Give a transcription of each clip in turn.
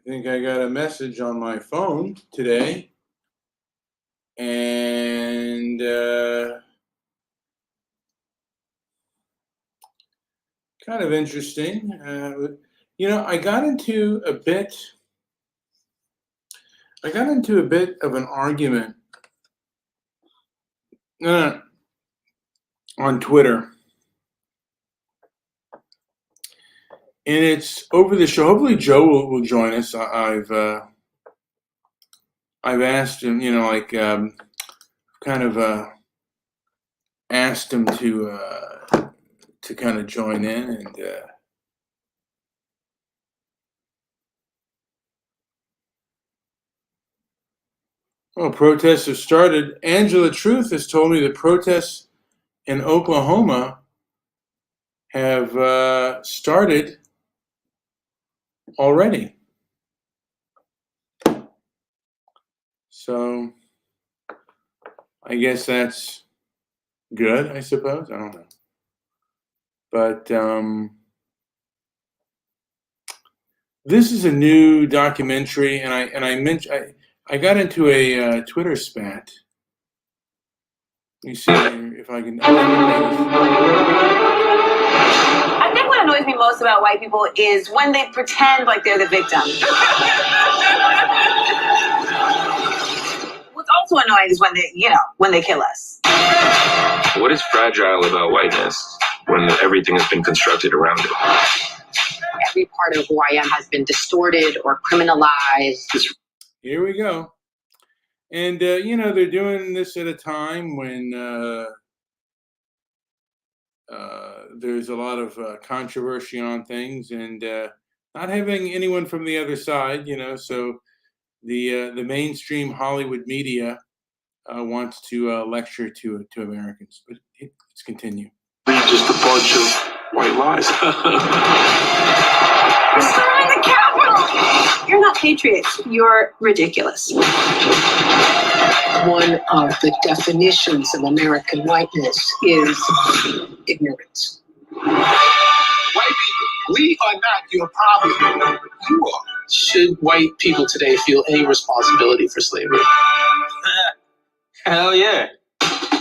I think I got a message on my phone today, and kind of interesting. I got into a bit. Of an argument on Twitter, and it's over the show. Hopefully, Joe will join us. I've asked him, kind of asked him to kind of join in, and protests have started. Angela Truth has told me that protests in Oklahoma have started already. So I guess that's good, I suppose. I don't know. But this is a new documentary, and I mentioned I got into a Twitter spat. Let me see if I can. I think what annoys me most about white people is when they pretend like they're the victim. What's also annoying is when they kill us. What is fragile about whiteness when everything has been constructed around it? Every part of who I am has been distorted or criminalized. Here we go. And, they're doing this at a time when there's a lot of controversy on things, and not having anyone from the other side, so the mainstream Hollywood media wants to lecture to Americans. But let's continue. Just a bunch of white lies. We're storming the Capitol! You're not patriots. You're ridiculous. One of the definitions of American whiteness is ignorance. White people, we are not your problem. You are. Should white people today feel any responsibility for slavery? Hell yeah.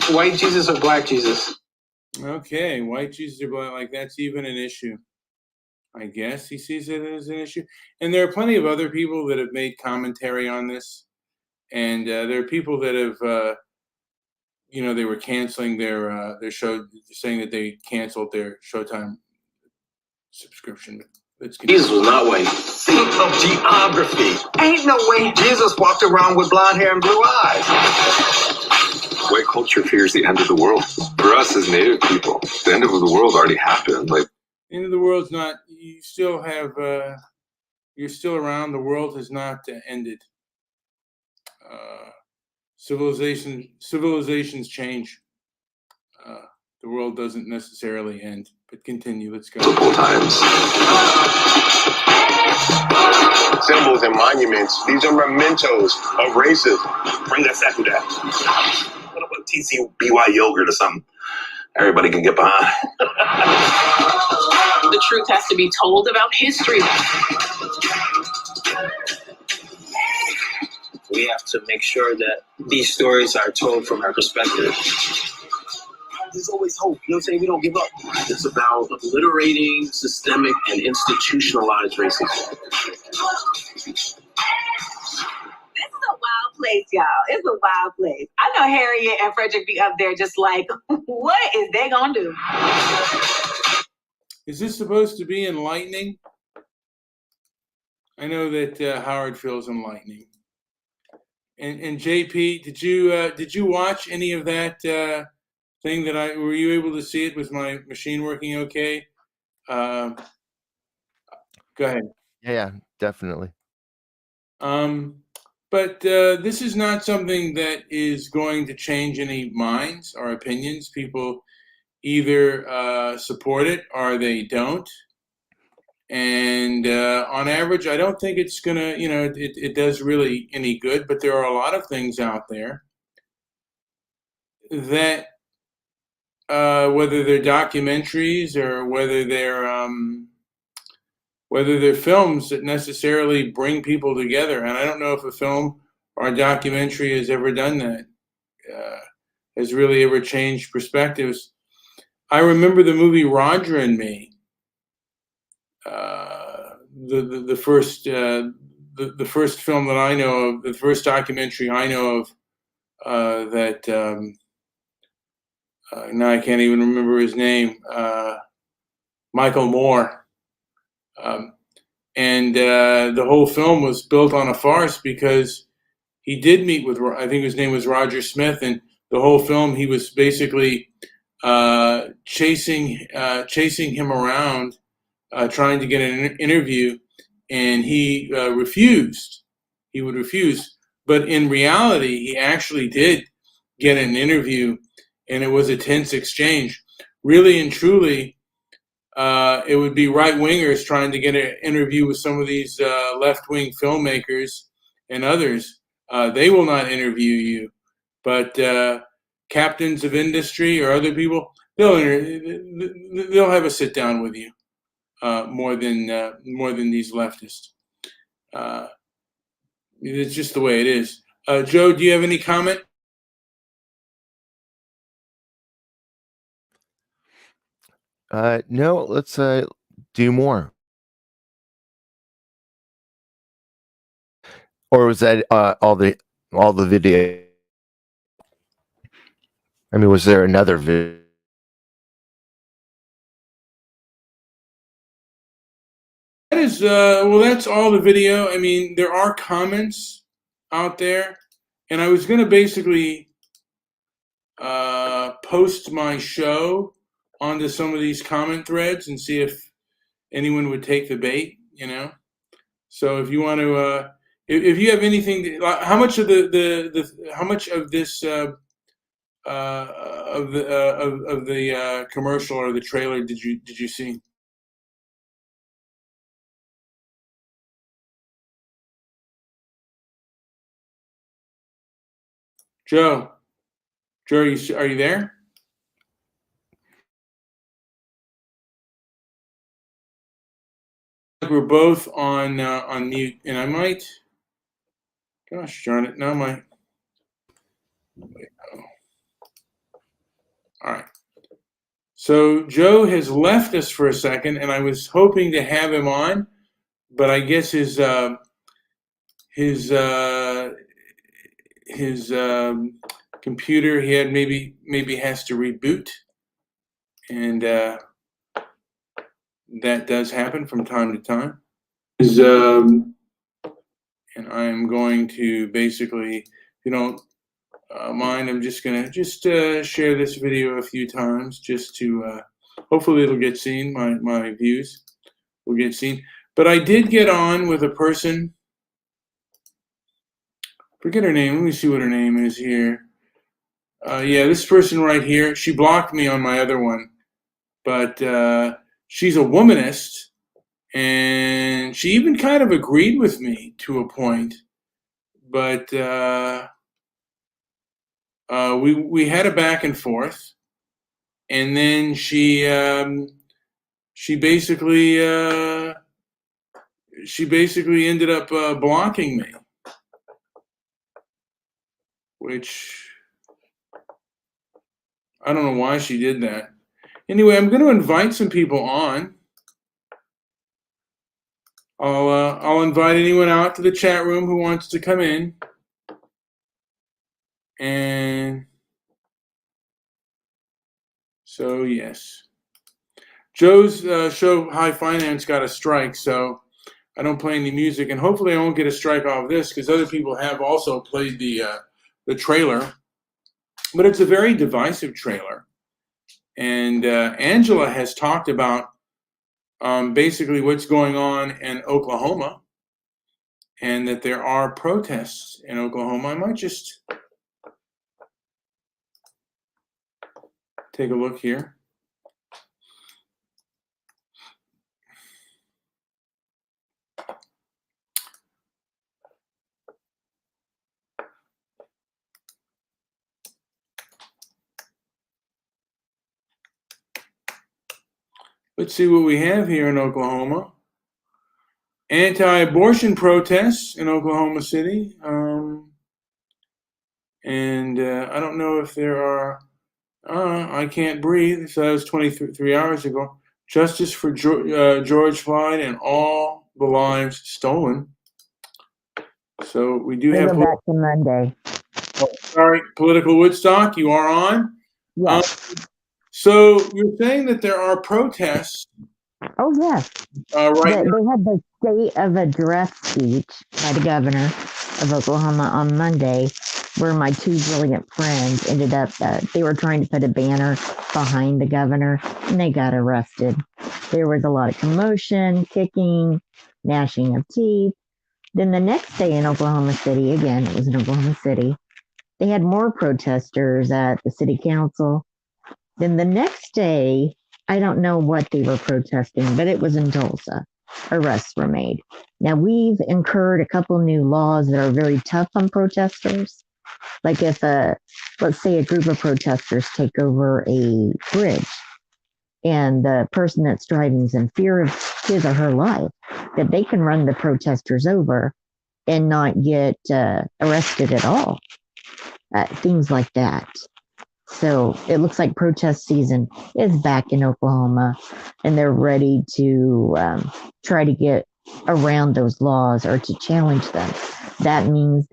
White Jesus or black Jesus? Okay, white Jesus or black, like that's even an issue. I guess he sees it as an issue. And there are plenty of other people that have made commentary on this. And there are people that have, they were canceling their show, saying that they canceled their Showtime subscription. Jesus was not white. Think of geography. Ain't no way Jesus walked around with blonde hair and blue eyes. White culture fears the end of the world. For us as Native people, the end of the world already happened. The end of the world's not. You still have. You're still around. The world has not ended. Civilizations change. The world doesn't necessarily end. But continue. Let's go. Multiple times. Symbols and monuments. These are mementos of racism. Bring us after that. What about TCBY yogurt or something? Everybody can get behind. The truth has to be told about history. We have to make sure that these stories are told from our perspective. There's always hope. You know what I'm saying? We don't give up. It's about obliterating systemic and institutionalized racism. This is a wild place, y'all. It's a wild place. I know Harriet and Frederick be up there just like, what is they gonna do? Is this supposed to be enlightening? I know that Howard feels enlightening. And JP, did you watch any of that thing that were you able to see it? Was my machine working okay? Go ahead. Yeah, definitely. But this is not something that is going to change any minds or opinions. People either support it or they don't. And on average, I don't think it's going to, it does really any good. But there are a lot of things out there that, whether they're documentaries or whether they're whether they're films that necessarily bring people together. And I don't know if a film or a documentary has ever done that, has really ever changed perspectives. I remember the movie Roger and Me, the first film that I know of, the first documentary I know of, that now I can't even remember his name, Michael Moore. And the whole film was built on a farce because he did meet with, I think his name was Roger Smith, and the whole film he was basically chasing him around, trying to get an interview, and he refused. He would refuse. But in reality, he actually did get an interview, and it was a tense exchange. Really and truly, it would be right-wingers trying to get an interview with some of these left-wing filmmakers and others. They will not interview you. But captains of industry or other people, they'll have a sit down with you more than these leftists. It's just the way it is. Joe, do you have any comment? No, let's do more. Or was that all the video? I mean, was there another video? That is, well, that's all the video. I mean, there are comments out there, and I was going to basically post my show onto some of these comment threads and see if anyone would take the bait, you know. So if you want to, if you have anything, how much of how much of this of the commercial or the trailer did you see? Joe, are you there? We're both on mute, and I might. Gosh darn it! Now my. All right. So Joe has left us for a second, and I was hoping to have him on, but I guess his computer, he had maybe has to reboot, and that does happen from time to time. And I'm going to basically, if you don't mind, I'm just gonna share this video a few times just to hopefully it'll get seen. My views will get seen. But I did get on with a person. Forget her name. Let me see what her name is here. Yeah, this person right here. She blocked me on my other one, but she's a womanist, and she even kind of agreed with me to a point. But we had a back and forth, and then she basically ended up blocking me, which I don't know why she did that. Anyway, I'm going to invite some people on. I'll invite anyone out to the chat room who wants to come in. And so, yes. Joe's show, High Finance, got a strike, so I don't play any music. And hopefully I won't get a strike off this because other people have also played the trailer. But it's a very divisive trailer. And Angela has talked about basically what's going on in Oklahoma, and that there are protests in Oklahoma. I might just take a look here. Let's see what we have here in Oklahoma. anti-abortion protests in Oklahoma City. And I don't know if there are, I can't breathe. So that was 23 hours ago. Justice for George Floyd and all the lives stolen. So we do have. Go back to Monday. Sorry, Political Woodstock, you are on. Yes. So you're saying that there are protests. Oh, yes. Right. They had the State of Address speech by the governor of Oklahoma on Monday, where my two brilliant friends ended up, they were trying to put a banner behind the governor, and they got arrested. There was a lot of commotion, kicking, gnashing of teeth. Then the next day in Oklahoma City, again, it was in Oklahoma City, they had more protesters at the city council. Then the next day, I don't know what they were protesting, but it was in Tulsa. Arrests were made. Now, we've incurred a couple new laws that are very tough on protesters. Like if, let's say a group of protesters take over a bridge and the person that's driving is in fear of his or her life, that they can run the protesters over and not get arrested at all. Things like that. So it looks like protest season is back in Oklahoma, and they're ready to try to get around those laws or to challenge them. That means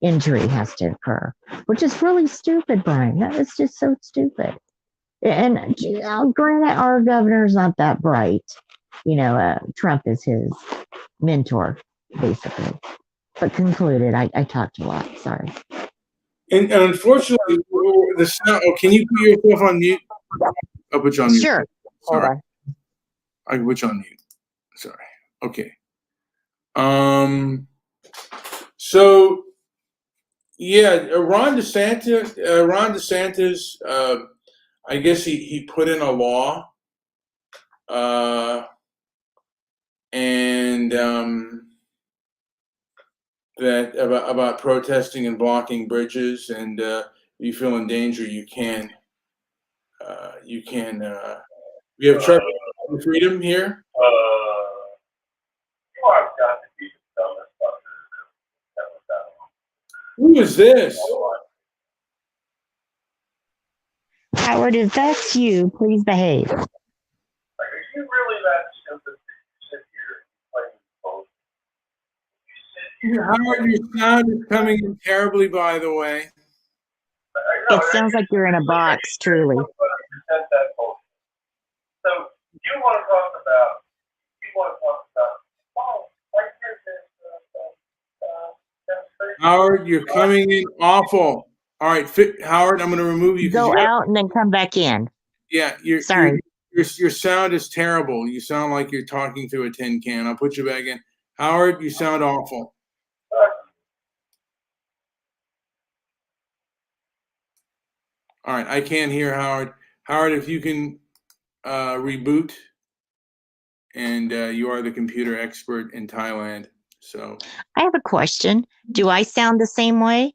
injury has to occur, which is really stupid, Brian. That is just so stupid. And granted, our governor's not that bright. Trump is his mentor, basically. But concluded, I talked a lot. Sorry. And unfortunately, the sound. Oh, can you put yourself on mute? I'll put you on mute. Sure. Sorry. Hold on. I can put you on mute. Sorry. Okay. So, yeah, Ron DeSantis. I guess he put in a law, and that about protesting and blocking bridges, and if you feel in danger, you can. We have truck freedom here. Who is this? Howard, if that's you, please behave. Are you really that stupid to sit here and play Howard, your sound is coming in terribly, by the way. It sounds like you're in a box, truly. So you want to talk about, right here, Howard, you're coming in awful. All right, Howard, I'm going to remove you. Go out and then come back in. Yeah, Sorry. Your sound is terrible. You sound like you're talking through a tin can. I'll put you back in. Howard, you sound awful. All right, I can't hear Howard. Howard, if you can reboot, and you are the computer expert in Thailand. So I have a question. Do I sound the same way?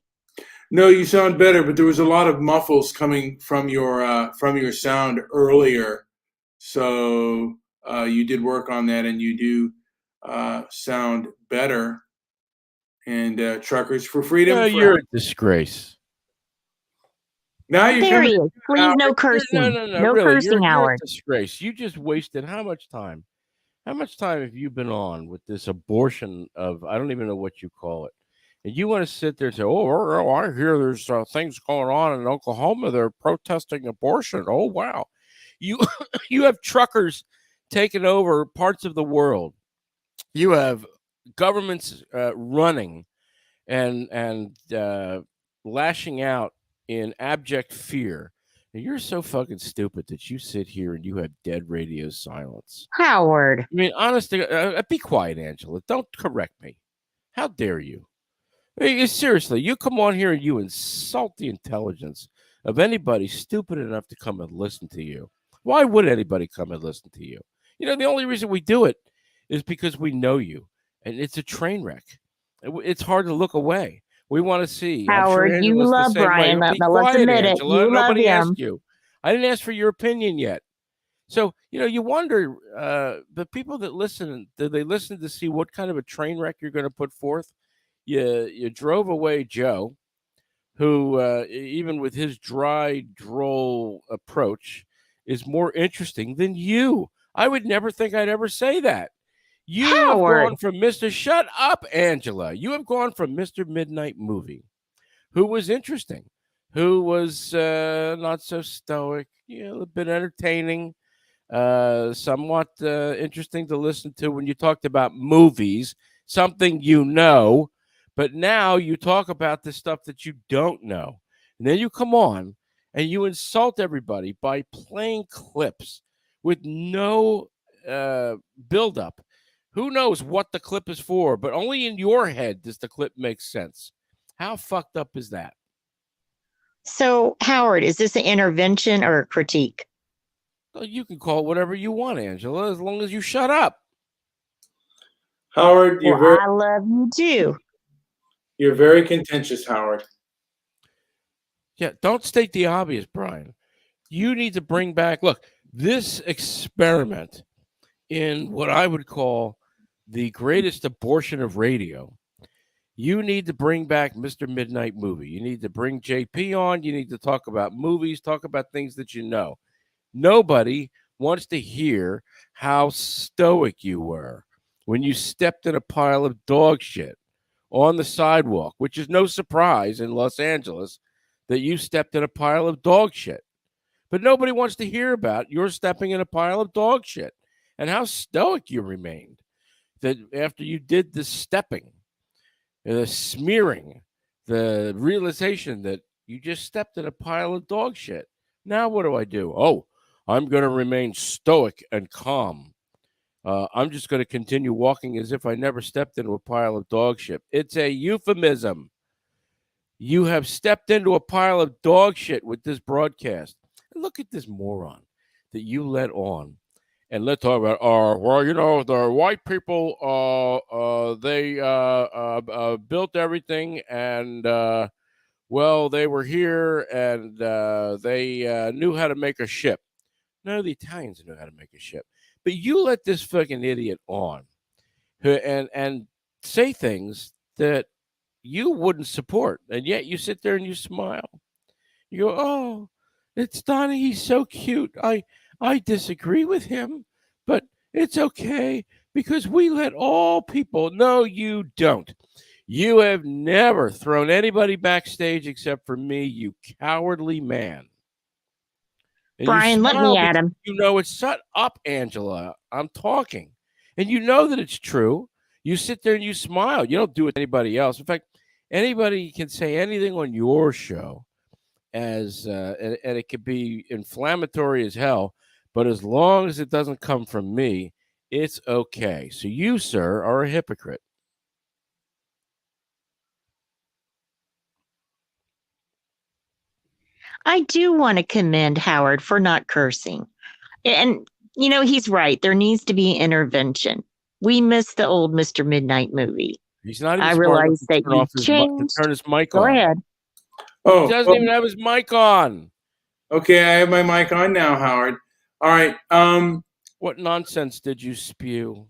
no, you sound better, but there was a lot of muffles coming from your sound earlier. So you did work on that, and you do sound better. And Truckers for Freedom. You're a disgrace. Now you're There he coming. is. Please, no cursing. No really, cursing, you're Howard. a disgrace. You just wasted how much time? How much time have you been on with this abortion of, I don't even know what you call it. And you want to sit there and say, oh, I hear there's things going on in Oklahoma. They're protesting abortion. Oh, wow. You have truckers taking over parts of the world. You have governments running and lashing out in abject fear. And you're so fucking stupid that you sit here and you have dead radio silence. Howard. I mean, honestly, be quiet, Angela. Don't correct me. How dare you? I mean, seriously, you come on here and you insult the intelligence of anybody stupid enough to come and listen to you. Why would anybody come and listen to you? You know, the only reason we do it is because we know you, and it's a train wreck. It's hard to look away. We want to see. Howard, I'm sure you love Brian. Let's admit it. Angela. You love Nobody him. asked you. I didn't ask for your opinion yet. So, you wonder, the people that listen, do they listen to see what kind of a train wreck you're going to put forth? You drove away Joe, who, even with his dry, droll approach, is more interesting than you. I would never think I'd ever say that. You have Howard. gone from Mr. Shut Up, Angela. You have gone from Mr. Midnight Movie, who was interesting, who was not so stoic, a bit entertaining, somewhat interesting to listen to when you talked about movies, something but now you talk about the stuff that you don't know. And then you come on and you insult everybody by playing clips with no buildup. Who knows what the clip is for, but only in your head does the clip make sense. How fucked up is that? So, Howard, is this an intervention or a critique? Well, you can call it whatever you want, Angela, as long as you shut up. Howard, I love you too. You're very contentious, Howard. Yeah, don't state the obvious, Brian. You need to bring back, look, this experiment in what I would call the greatest abortion of radio. You need to bring back Mr. Midnight Movie. You need to bring JP on. You need to talk about movies, talk about things that you know. Nobody wants to hear how stoic you were when you stepped in a pile of dog shit on the sidewalk, which is no surprise in Los Angeles that you stepped in a pile of dog shit. But nobody wants to hear about your stepping in a pile of dog shit and how stoic you remained. That after you did the stepping, the smearing, the realization that you just stepped in a pile of dog shit. Now what do? Oh, I'm going to remain stoic and calm. I'm just going to continue walking as if I never stepped into a pile of dog shit. It's a euphemism. You have stepped into a pile of dog shit with this broadcast. And look at this moron that you let on. And let's talk about, the white people, they built everything and, they were here and they knew how to make a ship. No, the Italians knew how to make a ship. But you let this fucking idiot on and say things that you wouldn't support. And yet you sit there and you smile. You go, oh, it's Donnie. He's so cute. I disagree with him, but it's okay because we let all people. No, you don't. You have never thrown anybody backstage except for me, you cowardly man. And Brian, let me at him. It's shut up, Angela. I'm talking. And you know that it's true. You sit there and you smile. You don't do it to anybody else. In fact, anybody can say anything on your show and it could be inflammatory as hell, but as long as it doesn't come from me, it's okay. So you, sir, are a hypocrite. I do want to commend Howard for not cursing. And, he's right. There needs to be intervention. We miss the old Mr. Midnight Movie. He's not even I smart realize that you changed. To turn his mic Go on. ahead. Oh, he doesn't even have his mic on. Okay, I have my mic on now, Howard. All right. What nonsense did you spew?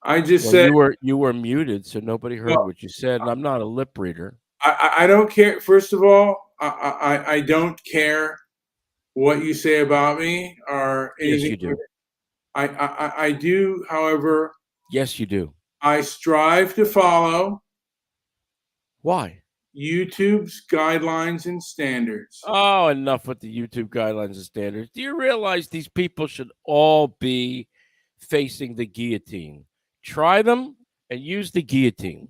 I just said you were muted, so nobody heard what you said. And I'm not a lip reader. I don't care. First of all, I don't care what you say about me or anything. Yes, you do. I do, however. Yes, you do. I strive to follow. Why? YouTube's guidelines and standards. Oh, enough with the YouTube guidelines and standards. Do you realize these people should all be facing the guillotine? Try them and use the guillotine.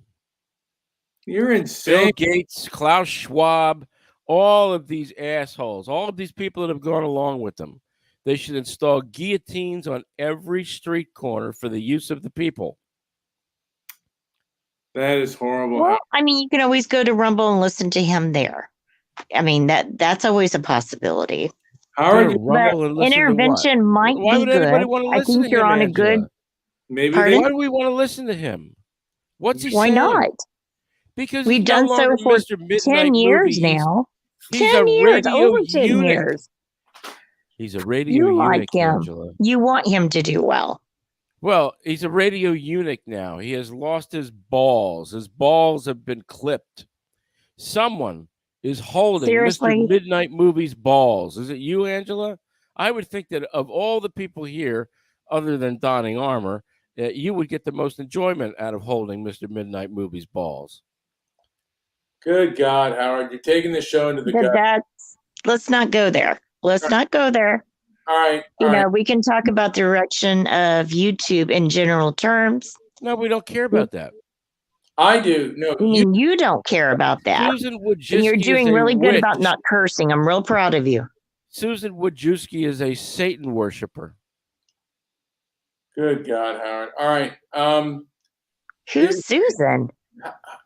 You're insane. Bill Gates, Klaus Schwab, all of these assholes, all of these people that have gone along with them, they should install guillotines on every street corner for the use of the people. That is horrible. Well, you can always go to Rumble and listen to him there. That's always a possibility. Howard, intervention might be good. I think you're on a good. Maybe. Why do we want to listen to him? What's he Why saying? not? Because we've done so for Mr. Midnight 10 years Movie. now. He's 10 years, over 10 eunuch. years. He's a radio You like eunuch, him. Angela. You want him to do well. Well, he's a radio eunuch now. He has lost his balls. His balls have been clipped. Someone is holding Seriously? Mr. Midnight Movie's balls. Is it you, Angela? I would think that of all the people here, other than donning armor, you would get the most enjoyment out of holding Mr. Midnight Movie's balls. Good God, Howard, you're taking the show into the gut. Let's not go there. Let's not go there. All right. You know, we can talk about the direction of YouTube in general terms. No, we don't care about that. I do. No, I mean, you don't care about that. Susan Wojcicki And you're doing is a really good witch. about not cursing. I'm real proud of you. Susan Wojcicki is a Satan worshiper. Good God, Howard. All right. Who's Susan?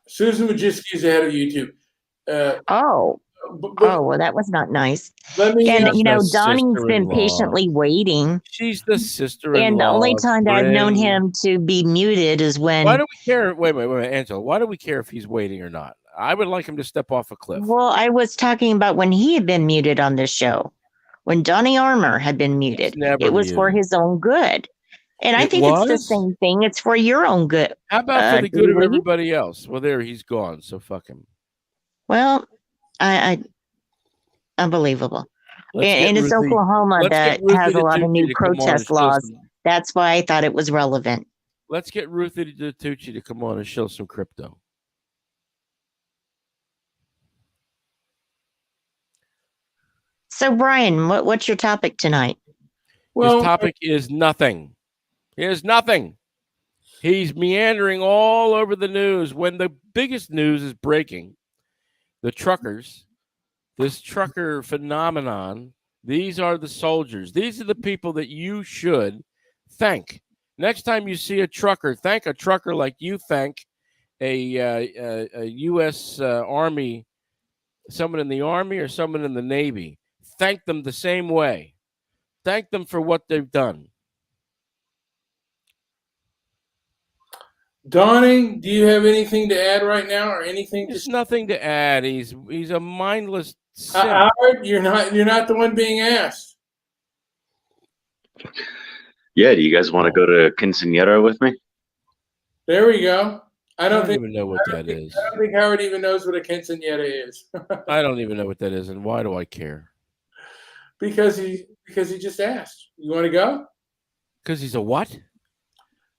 Susan Wojcicki is the head of YouTube. Oh, well, that was not nice. Let me. And you know, That's Donnie's been sister-in-law. patiently waiting. She's the sister-in-law. And the only time that I've known him to be muted is when. Why do we care? Wait, Angela. Why do we care if he's waiting or not? I would like him to step off a cliff. Well, I was talking about when he had been muted on this show. When Donnie Armour had been muted, it was for his own good. And I think it's the same thing. It's for your own good. How about for the good of everybody else? Well, there, he's gone, so fuck him. Well, I unbelievable. And it's Oklahoma that has a lot of new protest laws. That's why I thought it was relevant. Let's get Ruthie Tucci to come on and show some crypto. So, Brian, what's your topic tonight? His topic is nothing. He has nothing. He's meandering all over the news when the biggest news is breaking. The truckers, this trucker phenomenon, these are the soldiers. These are the people that you should thank. Next time you see a trucker, thank a trucker like you thank a U.S. Army, someone in the Army or someone in the Navy. Thank them the same way. Thank them for what they've done. Donnie, do you have anything to add right now, or anything? There's nothing to add. He's a mindless simp. Howard, you're not the one being asked. Yeah, do you guys want to go to Quinceañera with me? There we go. I don't even know what that is. I don't think Howard even knows what a quinceañera is. I don't even know what that is, and why do I care? Because he just asked. You want to go? Because he's a what?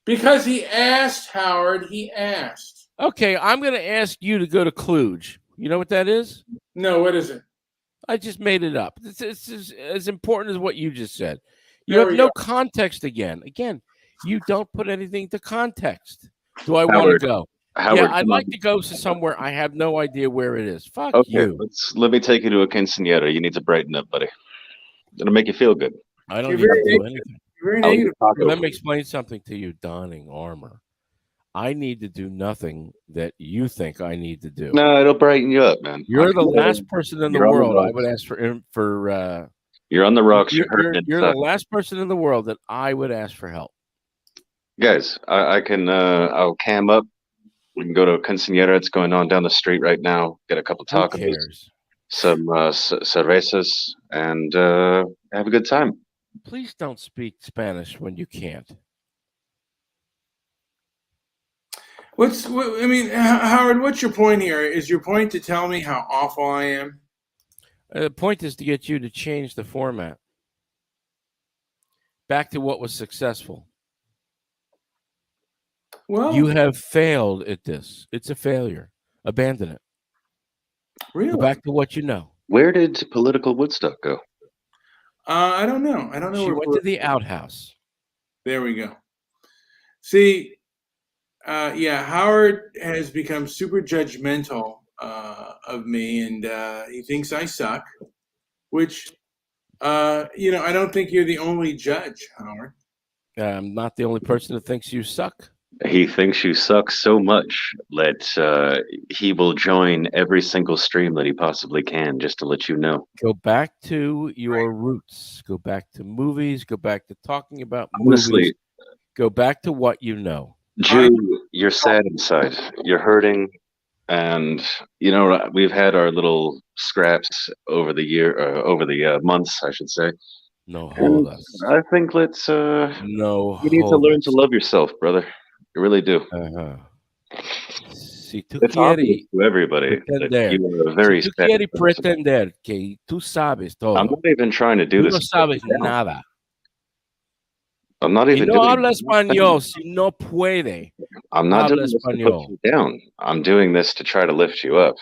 Because he asked, Howard. He asked. Okay, I'm going to ask you to go to Cluj. You know what that is? No, what is it? I just made it up. It's as important as what you just said. You have no context again. Again, you don't put anything to context. Do I want to go? Howard, yeah, I'd like to go to somewhere. I have no idea where it is. Fuck okay, you. let me take you to a quinceañera. You need to brighten up, buddy. It'll make you feel good. I don't need to do anything. Very negative. Let me explain something to you, donning armor. I need to do nothing that you think I need to do. No, it'll brighten you up, man. You're the last person in the world I would ask for. You're on the rocks. You're the last person in the world that I would ask for help. Guys, I can. I'll cam up. We can go to a quinceañera. It's going on down the street right now. Get a couple tacos, some cervezas, and have a good time. Please don't speak Spanish when you can't. Howard, what's your point here? Is your point to tell me how awful I am? The point is to get you to change the format back to what was successful. Well, you have failed at this. It's a failure. Abandon it. Really? Go back to what you know. Where did political Woodstock go? I don't know. I don't know. She went to the outhouse. There we go. See, Howard has become super judgmental of me, and he thinks I suck, which, I don't think you're the only judge, Howard. I'm not the only person that thinks you suck. He thinks you suck so much that he will join every single stream that he possibly can just to let you know. Go back to your roots. Go back to movies. Go back to talking about Honestly, movies. Go back to what you know. Jew, you're sad inside. You're hurting. And, we've had our little scraps over the months, I should say. No And jodas. I think let's No you need to learn to jodas. love yourself, brother. You really do. Ajá. Si tú It's obvious quieres to everybody that pretender, you are a si very tú sad quieres person. pretender que tú sabes I'm todo, not even trying to do tú this no to put sabes you down. nada. I'm not Y even no doing habla that. español si no puede. I'm not Habla doing this to put español. you down. I'm doing this to try to lift you up.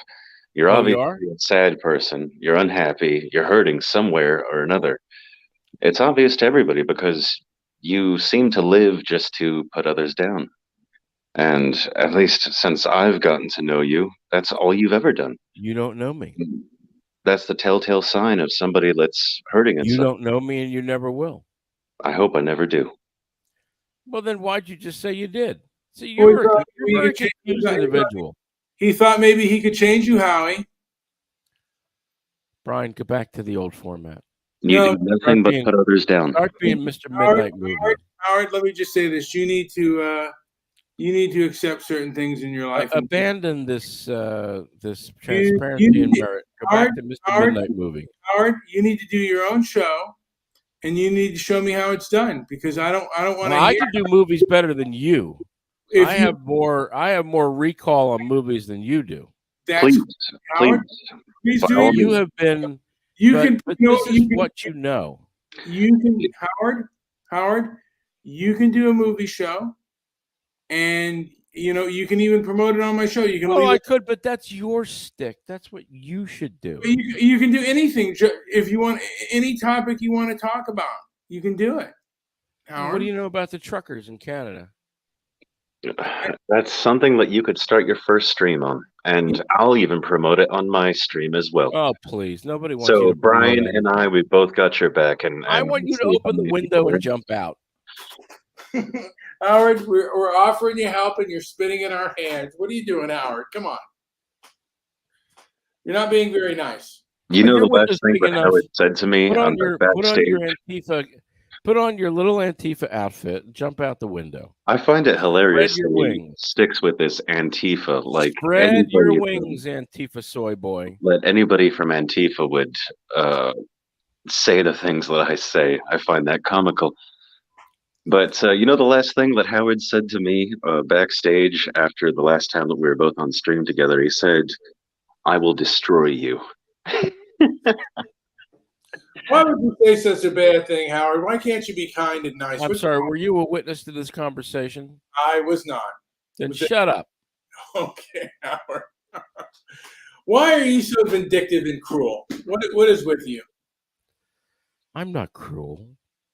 You're Oh, you obviously are? a sad person. You're unhappy. You're hurting somewhere or another. It's obvious to everybody because you seem to live just to put others down. And at least since I've gotten to know you, that's all you've ever done. You don't know me. That's the telltale sign of somebody that's hurting You inside. don't know me and you never will. I hope I never do. Well, then why'd you just say you did? See, Well, you're a very confused individual. He thought maybe he could change you, Howie. Brian, get back to the old format. You do nothing but put others down. Start being Mr. Midnight Movie. Howard, let me just say this: you need to accept certain things in your life. Abandon this this transparency and merit. Go back to Mr. Midnight Movie. Howard, you need to do your own show, and you need to show me how it's done because I don't want to. Well, I can do movies better than you. If I you- have more recall on movies than you do. Please, Howard, please By do all it. You means. have been. You but, can. but you know, this is you can- what you know. You can, Howard, you can do a movie show, and you can even promote it on my show. You can. Well, leave I it- could, but that's your stick. That's what you should do. You can do anything if you want. Any topic you want to talk about, you can do it. Howard. What do you know about the truckers in Canada? That's something that you could start your first stream on, and I'll even promote it on my stream as well. Oh, please! Nobody wants you So to promote Brian anything. and I, we both got your back, and I want you to see how open the many window people and are- jump out. Howard, we're offering you help, and you're spitting in our hands. What are you doing, Howard? Come on. You're not being very nice. You know Your the last window's thing big that enough. Howard said to me Put on on your the put on backstage. your Antifa. Put on your little Antifa outfit and jump out the window. I find it hilarious Spread your that he wings. sticks with this Antifa. Like Spread your anybody wings, Antifa soy boy. that anybody from Antifa would say the things that I say. I find that comical. But you know the last thing that Howard said to me backstage after the last time that we were both on stream together, he said, "I will destroy you." Why would you say such a bad thing, Howard? Why can't you be kind and nice? I'm What's sorry. wrong? Were you a witness to this conversation? I was not. Then Was it- shut up. Okay, Howard. Why are you so vindictive and cruel? What is with you? I'm not cruel.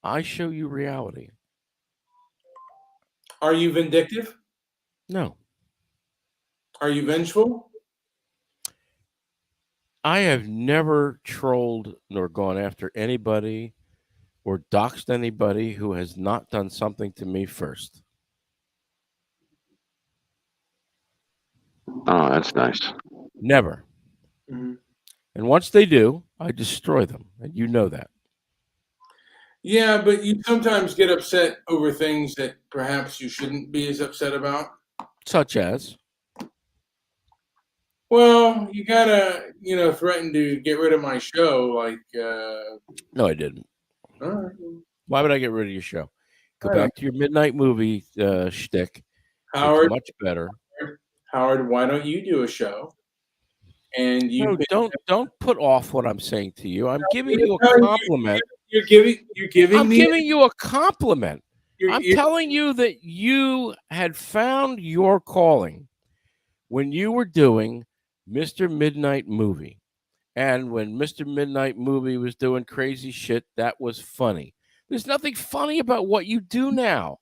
I show you reality. Are you vindictive? No. Are you vengeful? I have never trolled nor gone after anybody or doxed anybody who has not done something to me first. Oh, that's nice. Never. Mhm. And once they do, I destroy them. And you know that. Yeah, but you sometimes get upset over things that perhaps you shouldn't be as upset about. Such as? Well, you gotta, threaten to get rid of my show. Like, No, I didn't. all right. Why would I get rid of your show? Go I don't- back to your midnight movie shtick. Howard, It's much better. Howard, why don't you do a show? And you No, don't put off what I'm saying to you. I'm giving you a No, compliment. You're giving I'm me. giving you a compliment. You're- I'm you're- telling you that you had found your calling when you were doing Mr. Midnight Movie. And when Mr. Midnight Movie was doing crazy shit, that was funny. There's nothing funny about what you do now.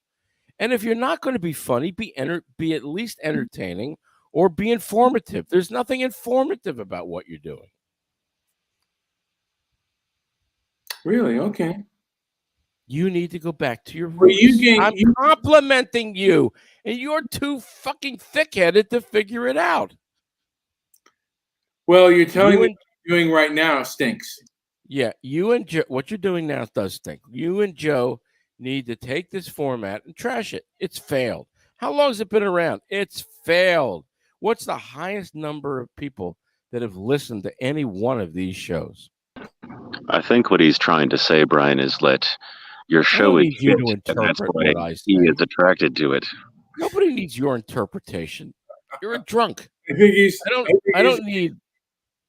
And if you're not going to be funny, be at least entertaining or be informative. There's nothing informative about what you're doing. Really? Okay. You need to go back to your Well, roots. I'm complimenting you, and you're too fucking thick-headed to figure it out. Well, you're telling You me and- what you're doing right now stinks. Yeah, you and Joe, what you're doing now does stink. You and Joe need to take this format and trash it. It's failed. How long has it been around? It's failed. What's the highest number of people that have listened to any one of these shows? I think what he's trying to say, Brian, is that your I show don't is need you shit, to and that's interpret why what I he say. is attracted to it. Nobody needs your interpretation. You're a drunk. I think he's. I don't need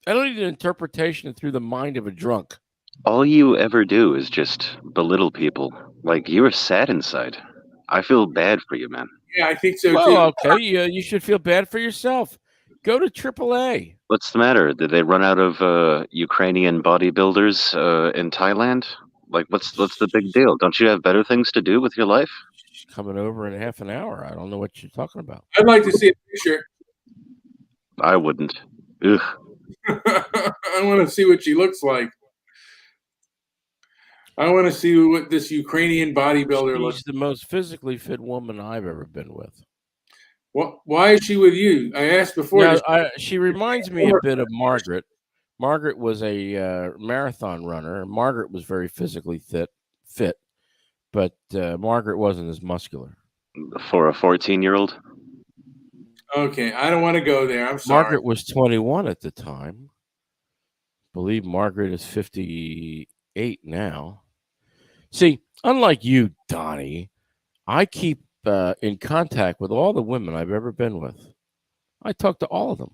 an interpretation through the mind of a drunk. All you ever do is just belittle people. Like, you're sad inside. I feel bad for you, man. Yeah, I think so Well, too. okay, you should feel bad for yourself. Go to AAA. What's the matter? Did they run out of Ukrainian bodybuilders in Thailand? Like, what's the big deal? Don't you have better things to do with your life? She's coming over in half an hour. I don't know what you're talking about. I'd like to see a picture. I wouldn't. Ugh. I want to see what she looks like. I want to see what this Ukrainian bodybuilder looks. She's the most physically fit woman I've ever been with. Why is she with you? I asked before. Yeah, she reminds me a bit of Margaret. Margaret was a marathon runner. Margaret was very physically fit, but Margaret wasn't as muscular. For a 14-year-old? Okay, I don't want to go there. I'm sorry. Margaret was 21 at the time. I believe Margaret is 58 now. See, unlike you, Donnie, I keep in contact with all the women I've ever been with. I talk to all of them.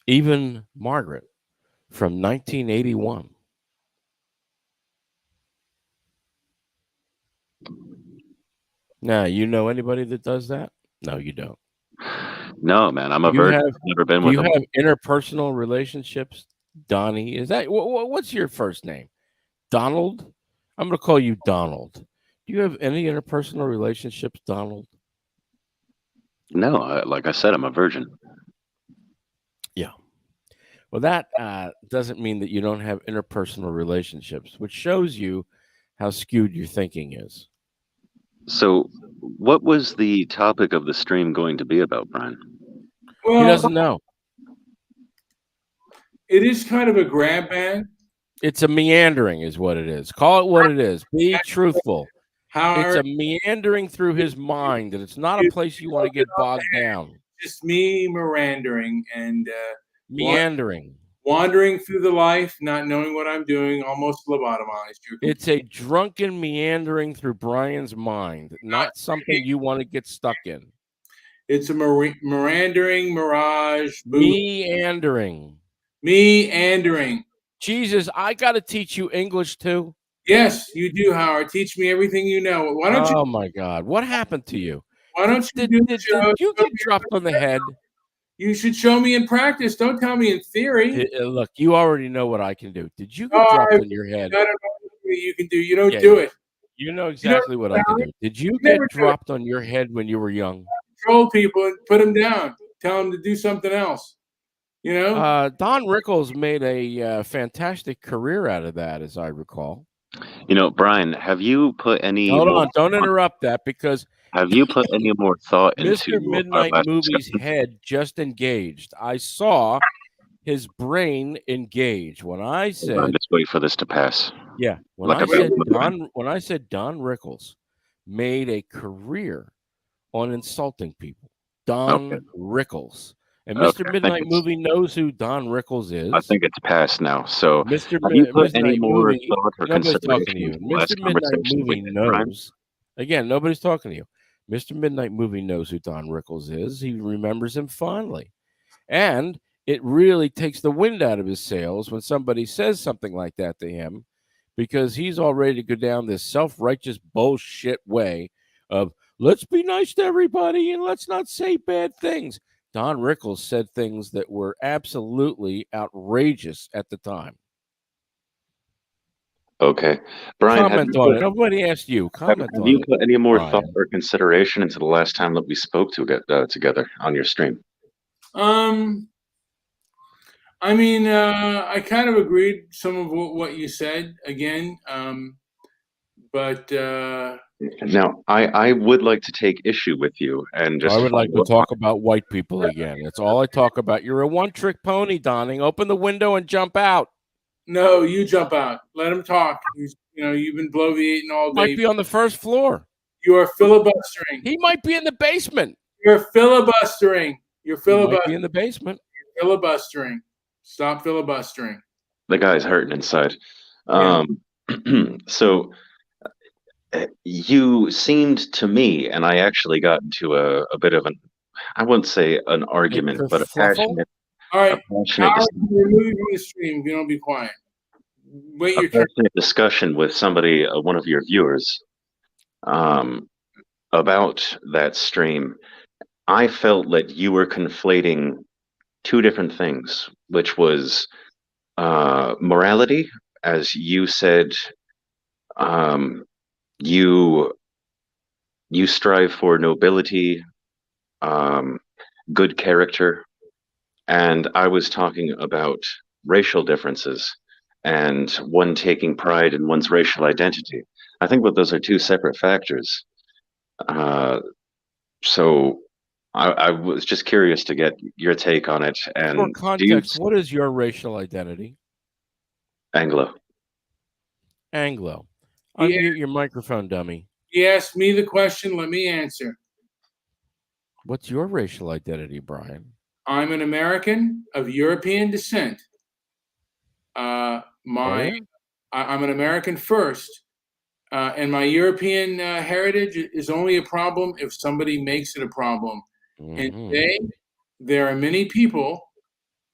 Even Margaret from 1981. Now, you know anybody that does that? No, you don't. No, man. I'm a virgin. I've never been with them. You have interpersonal relationships, Donnie? Is that what's your first name? Donald? I'm going to call you Donald. Do you have any interpersonal relationships, Donald? No, like I said, I'm a virgin. Yeah. Well, that doesn't mean that you don't have interpersonal relationships, which shows you how skewed your thinking is. So, what was the topic of the stream going to be about, Brian? Well, he doesn't know. It is kind of a grab bag. It's a meandering is what it is. Call it what it is. Be truthful. It's a meandering through his mind, and it's not a place you want to get bogged down. Just me meandering and meandering. Wandering through the life, not knowing what I'm doing, almost lobotomized. It's a drunken meandering through Brian's mind, not something you want to get stuck in. It's a meandering mirage. Meandering. Jesus, I got to teach you English too. Yes, you do, Howard. Teach me everything you know. Why don't you? Oh my God, what happened to you? Why don't you? Did you get dropped on the head? You should show me in practice. Don't tell me in theory. Look, you already know what I can do. Did you get dropped on your head? I don't know what you can do. You don't do it. You know exactly what I can do. Did you get dropped on your head when you were young? Control people and put them down. Tell them to do something else. You know? Don Rickles made a fantastic career out of that, as I recall. You know, Brian, have you put any... Hold on, don't interrupt that, because... Have you put any more thought into... Mr. Midnight Movie's head just engaged. I saw his brain engage when I said... Let's wait for this to pass. Yeah, when I said Don Rickles made a career on insulting people. Don Rickles. And Mr. Midnight Movie knows who Don Rickles is. I think it's past now. So, Mr. Midnight Movie, nobody's talking to you. Mr. Midnight Movie knows. Again, nobody's talking to you. Mr. Midnight Movie knows who Don Rickles is. He remembers him fondly. And it really takes the wind out of his sails when somebody says something like that to him, because he's all ready to go down this self-righteous bullshit way of, let's be nice to everybody and let's not say bad things. Don Rickles said things that were absolutely outrageous at the time. Okay. Brian, comment on it. Nobody asked you. Comment on it. Have you put any more thought or consideration into the last time that we spoke together on your stream? I mean, I kind of agreed some of what you said again, but now I would like to take issue with you and just. I would like to talk about white people again. That's all I talk about. You're a one-trick pony, Donning. Open the window and jump out. No, you jump out. Let him talk. You've been bloviating all day. Might be on the first floor. You are filibustering. He might be in the basement. You're filibustering. You're filibustering. He might be in the basement. You're filibustering. Stop filibustering. The guy's hurting inside. Yeah. So you seemed to me, and I actually got into a bit of an, I wouldn't say an argument, but a kerfluffle? All right. passionate, Howard, you're moving from the stream. You don't be quiet. Wait your turn. discussion with somebody, one of your viewers, about that stream. I felt that you were conflating two different things, which was morality, as you said. You strive for nobility, good character, and I was talking about racial differences and one taking pride in one's racial identity. I think that those are two separate factors. So I was just curious to get your take on it. And for context, what is your racial identity? Anglo. Anglo. Unmute your microphone, dummy. He asked me the question. Let me answer. What's your racial identity, Brian? I'm an American of European descent. I'm an American first, and my European heritage is only a problem if somebody makes it a problem. And today, there are many people,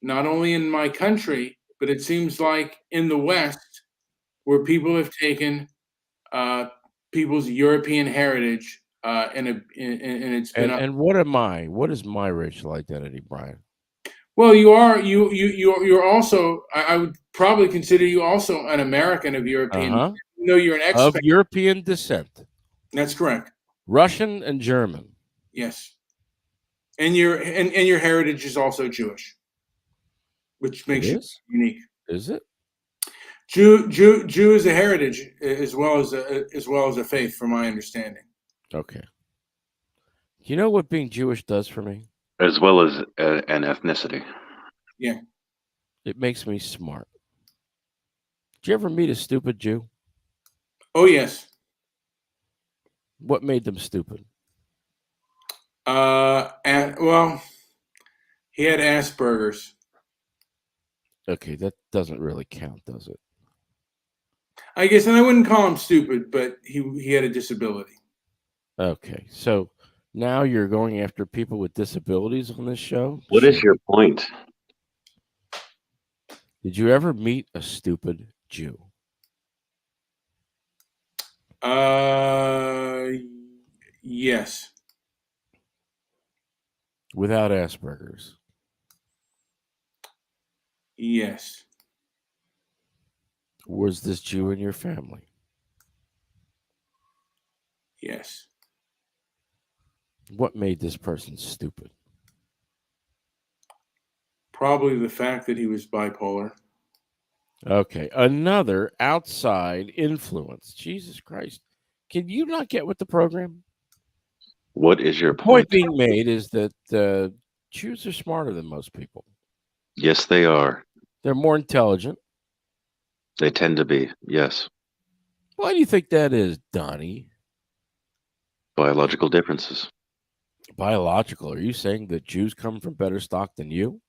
not only in my country, but it seems like in the West, where people have taken people's European heritage, and it's been. And what am I? What is my racial identity, Brian? Well, you're also. I would probably consider you also an American of European. Even though you're an expat of European descent. That's correct. Russian and German. Yes, and your heritage is also Jewish, which makes you unique. Is it? Jew is a heritage as well as a faith, from my understanding. Okay. Do you know what being Jewish does for me? As well as an ethnicity. Yeah. It makes me smart. Did you ever meet a stupid Jew? Oh, yes. What made them stupid? Well, he had Asperger's. Okay, that doesn't really count, does it? I guess, and I wouldn't call him stupid, but he had a disability. Okay, so now you're going after people with disabilities on this show? What is your point? Did you ever meet a stupid Jew? Yes. Without Asperger's? Yes. Was this Jew in your family? Yes. What made this person stupid? Probably the fact that he was bipolar. Okay, another outside influence. Jesus Christ. Can you not get with the program? What is your point being made is that Jews are smarter than most people. Yes, they are. They're more intelligent. They tend to be, yes. Why do you think that is, Donnie? Biological differences. Biological? Are you saying that Jews come from better stock than you?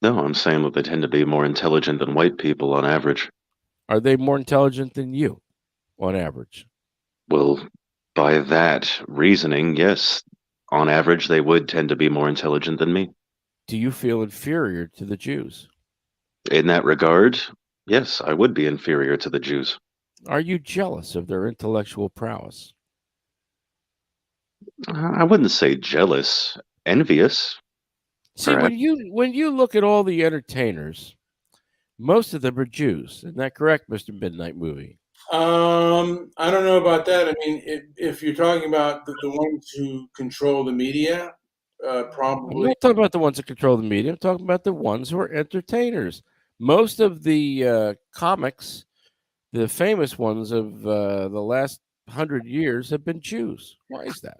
No, I'm saying that they tend to be more intelligent than white people on average. Are they more intelligent than you on average? Well, by that reasoning, yes. On average, they would tend to be more intelligent than me. Do you feel inferior to the Jews? In that regard, yes, I would be inferior to the Jews. Are you jealous of their intellectual prowess? I wouldn't say jealous, envious. See, when you look at all the entertainers, most of them are Jews. Isn't that correct, Mr. Midnight Movie? I don't know about that. I mean, if you're talking about the ones who control the media, probably. I'm not talking about the ones that control the media. I'm talking about the ones who are entertainers. Most of the comics, the famous ones of the last 100 years, have been Jews. Why is that?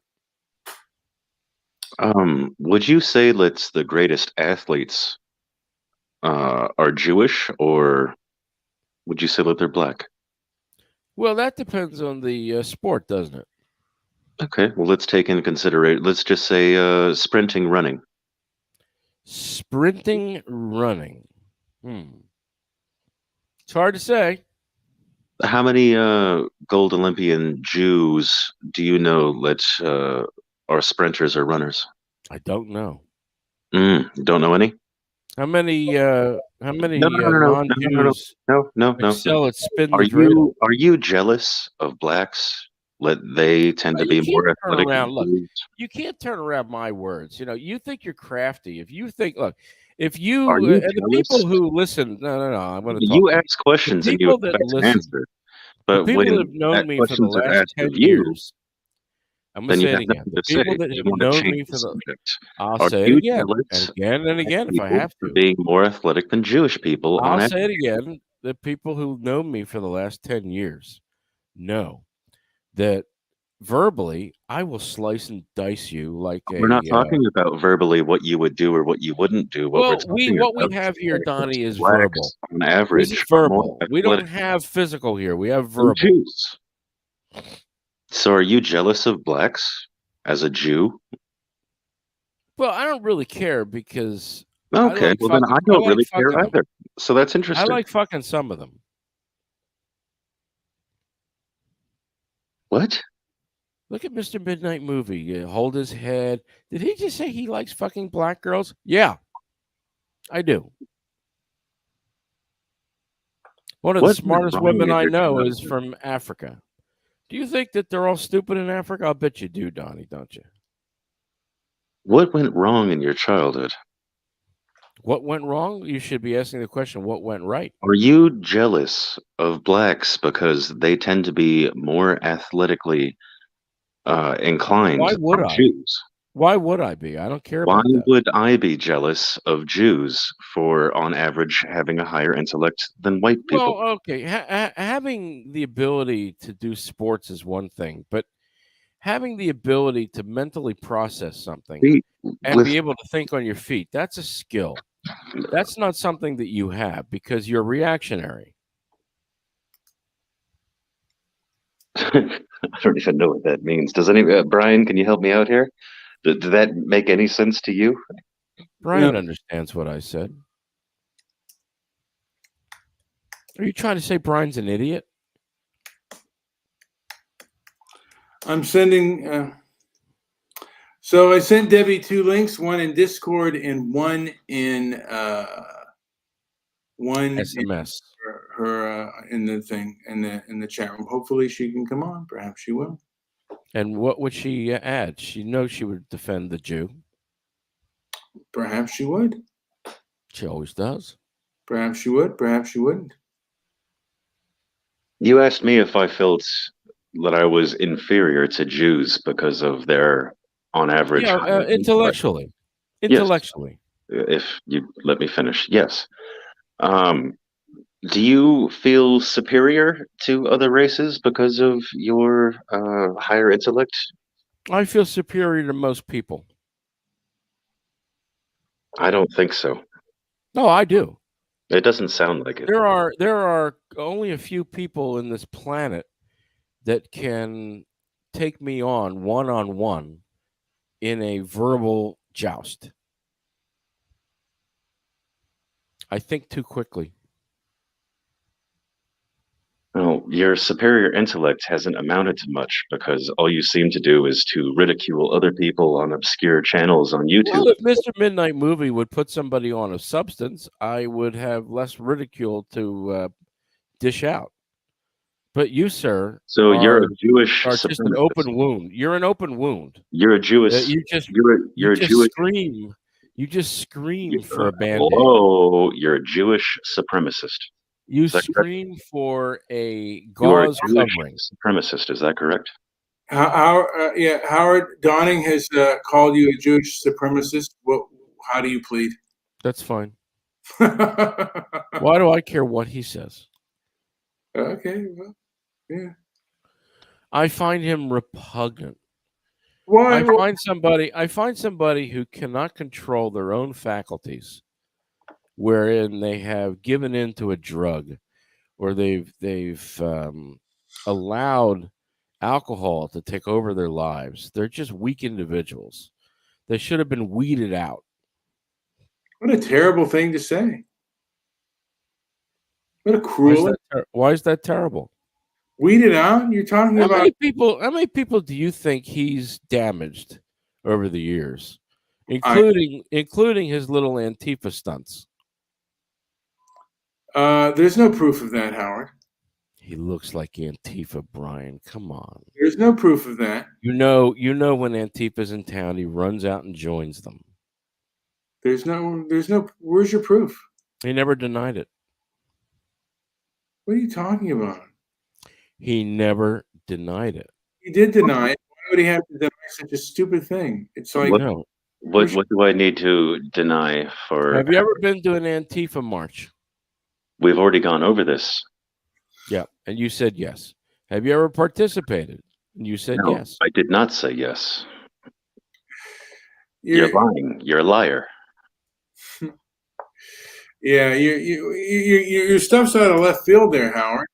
Would you say that the greatest athletes are Jewish, or would you say that they're black? Well, that depends on the sport, doesn't it? Okay, well, let's take into consideration, let's just say sprinting, running. Sprinting, running. It's hard to say. How many gold Olympian Jews do you know that are sprinters or runners? I don't know. Don't know any? How many No, non-Jews no. excel at spin the dreidel? Are you jealous of blacks? They tend to You be can't more turn athletic around. than Look, Jews. you can't turn around my words. You think you're crafty. If you think, look, if you Are you and the people jealous? who listen, no, I'm going to talk. You to ask questions the and you people that expect an listen, answer. the But people that when have known that me for the questions are last asked 10 of you, years, I'm going then to you say it have again. nothing The to say. people that You have want to known change me the for the, subject. I'll Are say it you again and jealous again and of again if I people have for to. being more athletic than Jewish people on I'll average? say it again. The people who know me for the last 10 years know that verbally, I will slice and dice you like We're not talking about verbally what you would do or what you wouldn't do. What we're talking what we about have here, Donnie, is verbal. blacks on This average is are more verbal. We athletic don't have physical here. We have than verbal. Jews. So are you jealous of blacks as a Jew? Well, I don't really care because Okay, well then I don't really care fucking them. either. So that's I interesting. like fucking some of them. What? Look at Mr. Midnight Movie. Hold his head. Did he just say he likes fucking black girls? Yeah, I do. One of the What went smartest wrong women in I your know is childhood? from Africa. Do you think that they're all stupid in Africa? I'll bet you do, Donnie, don't you? What went wrong in your childhood? What went wrong? You should be asking the question, what went right? Are you jealous of blacks because they tend to be more athletically inclined Why would than I? Jews? Why would I be? I don't care Why about that. would I be jealous of Jews for, on average, having a higher intellect than white people? Well, okay, having the ability to do sports is one thing, but having the ability to mentally process something and be Listen, able to think on your feet, that's a skill. That's not something that you have because you're reactionary. I don't even know what that means. Does Brian, can you help me out here? Did that make any sense to you? Brian understands what I said. Are you trying to say Brian's an idiot? I'm sending. So I sent Debbie 2 links, one in Discord and one in SMS. Her in the thing in the chat room. Hopefully she can come on. Perhaps she will. And what would she add? She knows she would defend the Jew. Perhaps she would. She always does. Perhaps she would. Perhaps she wouldn't. You asked me if I felt that I was inferior to Jews because of their, on average, higher intellectually. intellect. Intellectually. Yes. If you let me finish, yes. Do you feel superior to other races because of your higher intellect? I feel superior to most people. I don't think so. No, I do. It doesn't sound like it. There are only a few people in this planet that can take me on one in a verbal joust. I think too quickly. Well, your superior intellect hasn't amounted to much because all you seem to do is to ridicule other people on obscure channels on YouTube. Well, if Mr. Midnight Movie would put somebody on a substance, I would have less ridicule to dish out. But you, sir, so you're a Jewish are just an open wound. You're an open wound. You're a Jewish. You just Jewish. scream. You just scream for a band-aid. Oh, you're a Jewish supremacist. You scream for a gauze covering. Supremacist, is that correct? Howard Donning has called you a Jewish supremacist. How do you plead? That's fine. Why do I care what he says? Okay, well, yeah. I find him repugnant. Why? I find somebody who cannot control their own faculties, wherein they have given in to a drug, or they've allowed alcohol to take over their lives. They're just weak individuals. They should have been weeded out. What a terrible thing to say. What a cruel. Why is that terrible? Weed it out? You're talking How about many people do you think he's damaged over the years, including his little Antifa stunts? There's no proof of that, Howard. He looks like Antifa, Brian. Come on. There's no proof of that. You know when Antifa's in town, he runs out and joins them. There's no. Where's your proof? He never denied it. What are you talking about? He never denied it. He did deny it. Why would he have to deny such a stupid thing? It's like what do I need to deny for? Have you ever been to an Antifa march? We've already gone over this. Yeah, and you said yes. Have you ever participated? And you said No, yes. I did not say yes. You're lying. You're a liar. Yeah, your stuff's out of left field there, Howard.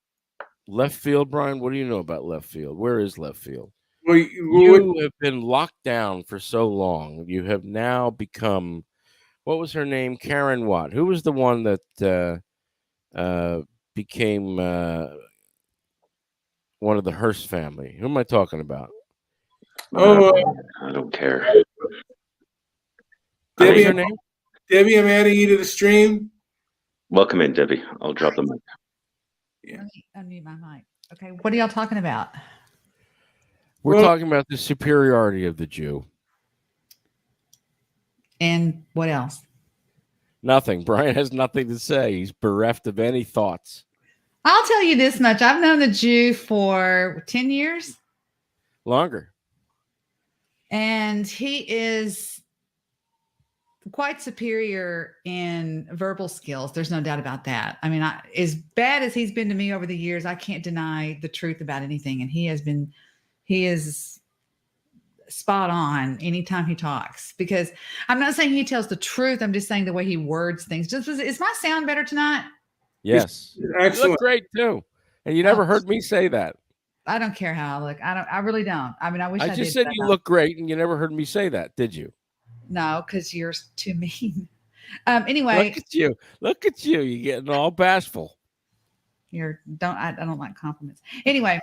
Left field, Brian? What do you know about left field? Where is left field? Well, you have been locked down for so long. You have now become, what was her name? Karen Watt. Who was the one that became one of the Hearst family? Who am I talking about? I don't care. Debbie, her name? Debbie, I'm adding you to the stream. Welcome in, Debbie. I'll drop the mic. Yeah. Unmute my mic. Okay, what are y'all talking about? We're talking about the superiority of the Jew. And what else? Nothing. Brian has nothing to say. He's bereft of any thoughts. I'll tell you this much. I've known the Jew for 10 years. Longer. And he is quite superior in verbal skills. There's no doubt about that. I mean, as bad as he's been to me over the years, I can't deny the truth about anything. And he is spot on anytime he talks, because I'm not saying he tells the truth. I'm just saying the way he words things. Is my sound better tonight? Yes. Excellent. You look great too. And you never heard me say that. I don't care how I look. I really don't. I mean, I wish I just did said you look great, and you never heard me say that, did you? No, because you're too mean. Anyway, look at you. You're getting all bashful. I don't like compliments. Anyway,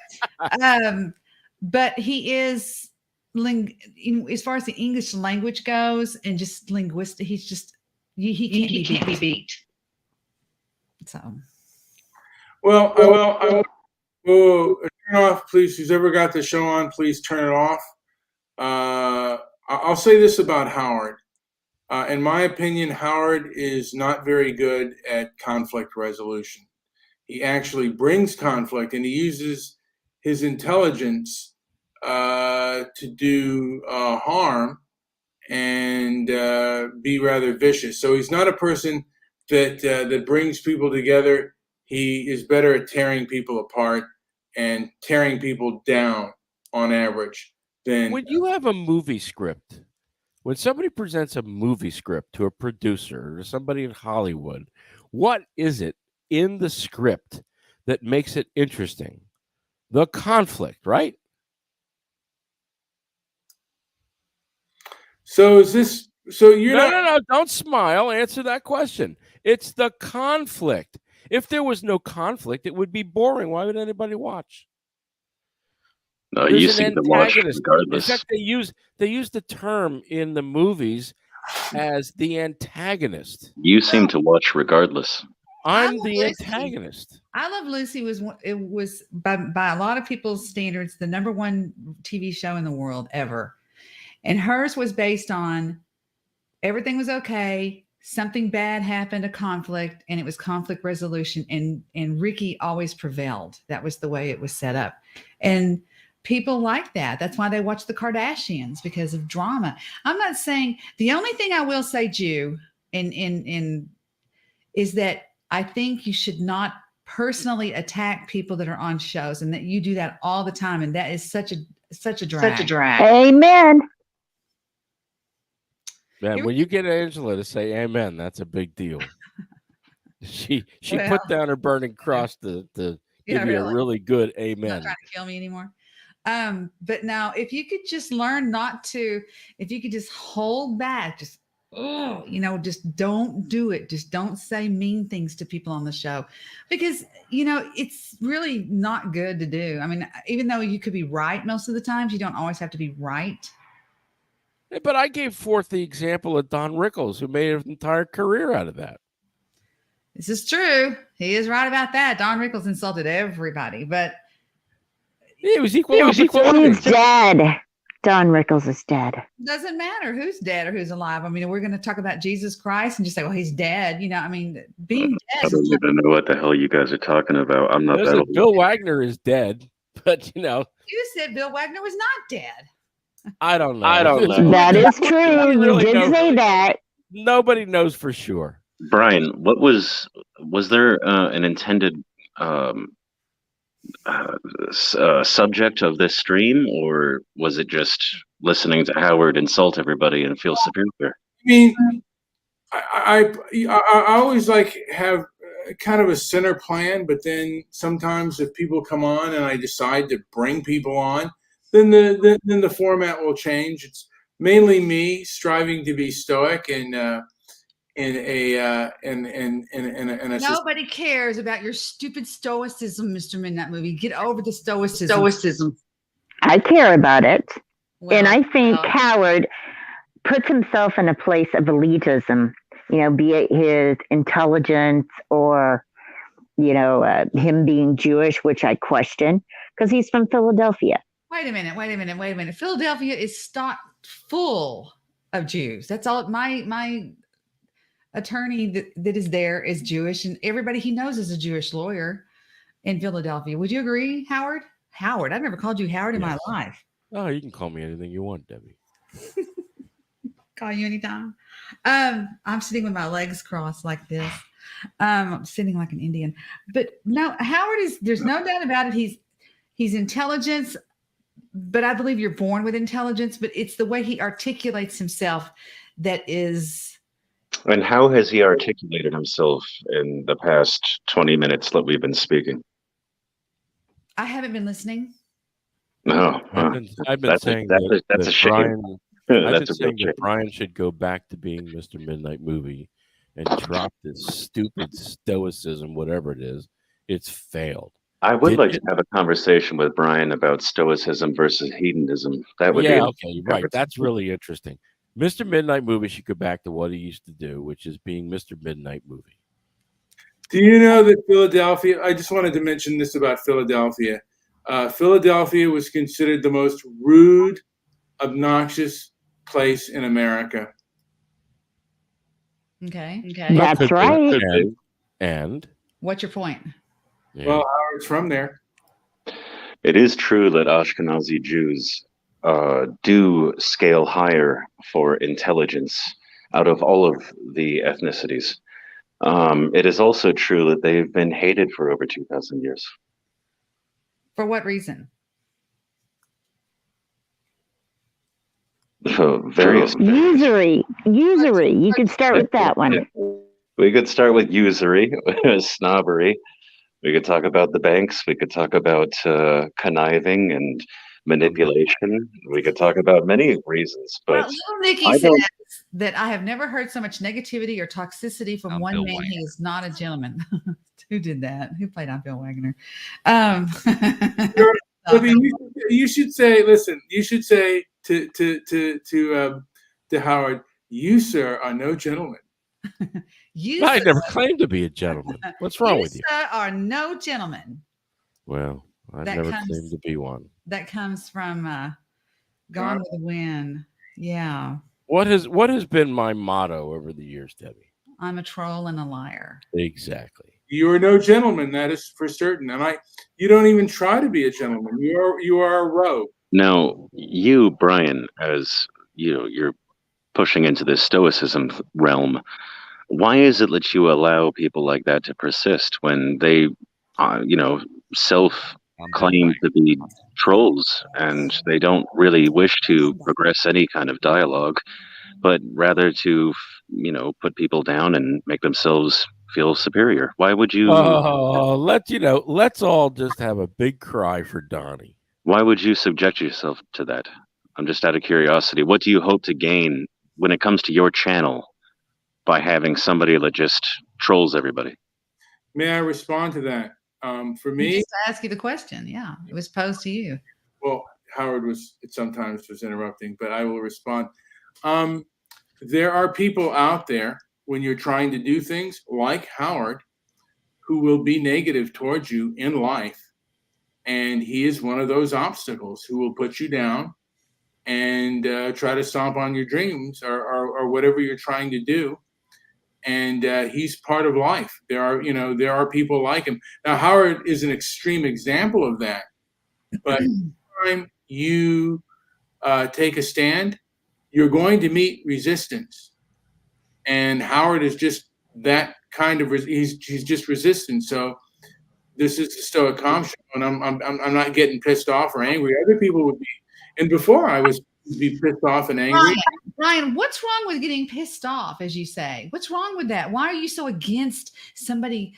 but he is as far as the English language goes, and just linguistic, he can't be beat. So, well, I will turn off, please. Who's ever got the show on, please turn it off. I'll say this about Howard. In my opinion, Howard is not very good at conflict resolution. He actually brings conflict, and he uses his intelligence to do harm and be rather vicious. So he's not a person that brings people together. He is better at tearing people apart and tearing people down on average. When you have a movie script, when somebody presents a movie script to a producer or somebody in Hollywood, what is it in the script that makes it interesting? The conflict, right? So you're no, don't smile. Answer that question. It's the conflict. If there was no conflict, it would be boring. Why would anybody watch? No, you seem to watch regardless. In fact, they use the term in the movies as the antagonist. You seem to watch regardless. I'm the antagonist. I Love Lucy was by a lot of people's standards the number one TV show in the world ever, and hers was based on everything was okay. Something bad happened, a conflict, and it was conflict resolution. And Ricky always prevailed. That was the way it was set up, and people like that. That's why they watch the Kardashians, because of drama. I'm not saying, the only thing I will say, Jew, is that I think you should not personally attack people that are on shows, and that you do that all the time, and that is such a drag. Amen. Man, when you get Angela to say amen, that's a big deal. She put down her burning cross to give you a really good amen. Not trying to kill me anymore. But now, if you could just learn not to, if you could just hold back, just oh, you know, just don't do it. Just don't say mean things to people on the show because, you know, it's really not good to do. I mean, even though you could be right most of the times, you don't always have to be right. But I gave forth the example of Don Rickles, who made an entire career out of that. This is true. He is right about that. Don Rickles insulted everybody, but it was equal. He's dead. Don Rickles is dead. Doesn't matter who's dead or who's alive. I mean, we're going to talk about Jesus Christ and just say, well, he's dead. You know, I mean, being dead. I don't even know what the hell you guys are talking about. I'm not that old. Bill Wagner is dead, but you know. You said Bill Wagner was not dead. I don't know. That is true. You did say that. Nobody knows for sure. Brian, was there an intended subject of this stream, or was it just listening to Howard insult everybody and feel superior? I mean, I always like have kind of a center plan, but then sometimes if people come on and I decide to bring people on, then the format will change. It's mainly me striving to be stoic and nobody cares about your stupid stoicism, Mr. Midnight Movie. Get over the stoicism. I care about it. Well, and I think Howard puts himself in a place of elitism, you know, be it his intelligence or, you know, him being Jewish, which I question because he's from Philadelphia. Wait a minute. Philadelphia is stocked full of Jews. That's all. My attorney that is there is Jewish, and everybody he knows is a Jewish lawyer in Philadelphia. Would you agree, Howard? Howard, I've never called you Howard in my life. Oh, you can call me anything you want, Debbie. Call you anytime. I'm sitting with my legs crossed like this. I'm sitting like an Indian. But no, Howard is, there's no doubt about it. He's intelligence, but I believe you're born with intelligence, but it's the way he articulates himself that is. And how has he articulated himself in the past 20 minutes that we've been speaking? I haven't been listening. No, I've been saying that's a shame. I've been saying that Brian should go back to being Mr. Midnight Movie and drop this stupid stoicism, whatever it is. It's failed. I would like to have a conversation with Brian about stoicism versus hedonism. That would be okay, right. That's really interesting. Mr. Midnight Movie should go back to what he used to do, which is being Mr. Midnight Movie. Do you know that Philadelphia, I just wanted to mention this about Philadelphia. Philadelphia was considered the most rude, obnoxious place in America. Okay. That's right. And what's your point? Yeah. Well, Howard's from there. It is true that Ashkenazi Jews do scale higher for intelligence out of all of the ethnicities. It is also true that they've been hated for over 2,000 years. For what reason? So various usury. You could start with that one. We could start with usury, snobbery. We could talk about the banks. We could talk about conniving and manipulation. We could talk about many reasons. But well, Nikki says that I have never heard so much negativity or toxicity from one man. He is not a gentleman. Who did that? Who played on Bill Wagner? You should say, listen, you should say to Howard, you, sir, are no gentleman. I never claimed to be a gentleman. What's wrong with you? You, sir, are no gentleman. Well, I never claimed to be one. That comes from Gone with the Wind. Yeah. What has been my motto over the years, Debbie? I'm a troll and a liar. Exactly. You are no gentleman, that is for certain. And you don't even try to be a gentleman. You are a rogue. Now, you, Brian, as you know, you're pushing into this stoicism realm. Why is it that you allow people like that to persist when they, self-claim to be trolls and they don't really wish to progress any kind of dialogue, but rather to, put people down and make themselves feel superior? Why would you? Let's all just have a big cry for Donnie. Why would you subject yourself to that? I'm just out of curiosity. What do you hope to gain when it comes to your channel by having somebody that just trolls everybody? May I respond to that? For He me, just asked you the question. Yeah, it was posed to you. well, Howard sometimes was interrupting, but I will respond. There are people out there when you're trying to do things like Howard who will be negative towards you in life. And he is one of those obstacles who will put you down and try to stomp on your dreams or whatever you're trying to do. And he's part of life. There are people like him. Now, Howard is an extreme example of that. But every time you take a stand, you're going to meet resistance. And Howard is just that kind of he's just resistant. So this is the Stoic Calm show, and I'm not getting pissed off or angry. Other people would be, and before I was be pissed off and angry. Ryan, what's wrong with getting pissed off, as you say? What's wrong with that? Why are you so against somebody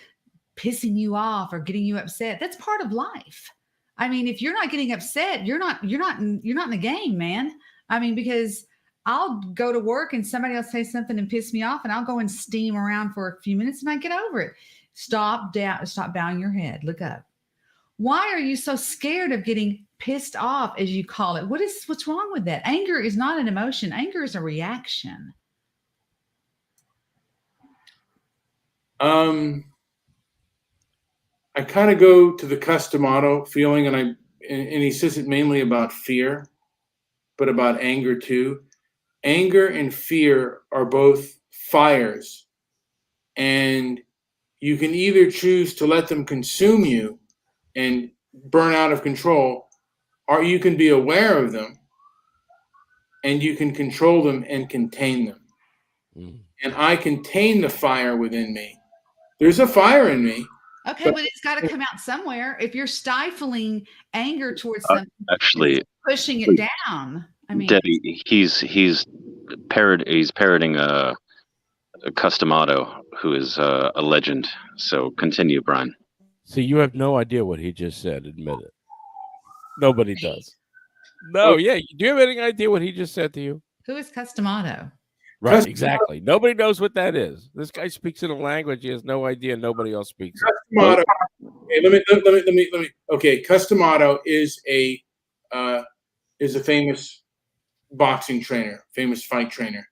pissing you off or getting you upset? That's part of life. I mean, if you're not getting upset, you're not in the game, man. I mean, because I'll go to work and somebody else say something and piss me off, and I'll go and steam around for a few minutes and I get over it. Stop bowing your head. Look up. Why are you so scared of getting pissed off, as you call it? What's wrong with that? Anger is not an emotion. Anger is a reaction. I kind of go to the customato feeling, and he says it mainly about fear, but about anger too. Anger and fear are both fires, and you can either choose to let them consume you and burn out of control, or you can be aware of them and you can control them and contain them. And I contain the fire within me. There's a fire in me. Okay, but it's got to come out somewhere. If you're stifling anger towards something, Actually, pushing it down. I mean, Debbie, he's parroting a Customato, who is a legend. So continue, Brian. See, you have no idea what he just said. Admit it. Nobody does. No, yeah. Do you have any idea what he just said to you? Who is Customato? Right, exactly. Nobody knows what that is. This guy speaks in a language he has no idea. Nobody else speaks it. Customato. Okay, let me. Okay, Customato is a famous boxing trainer, famous fight trainer.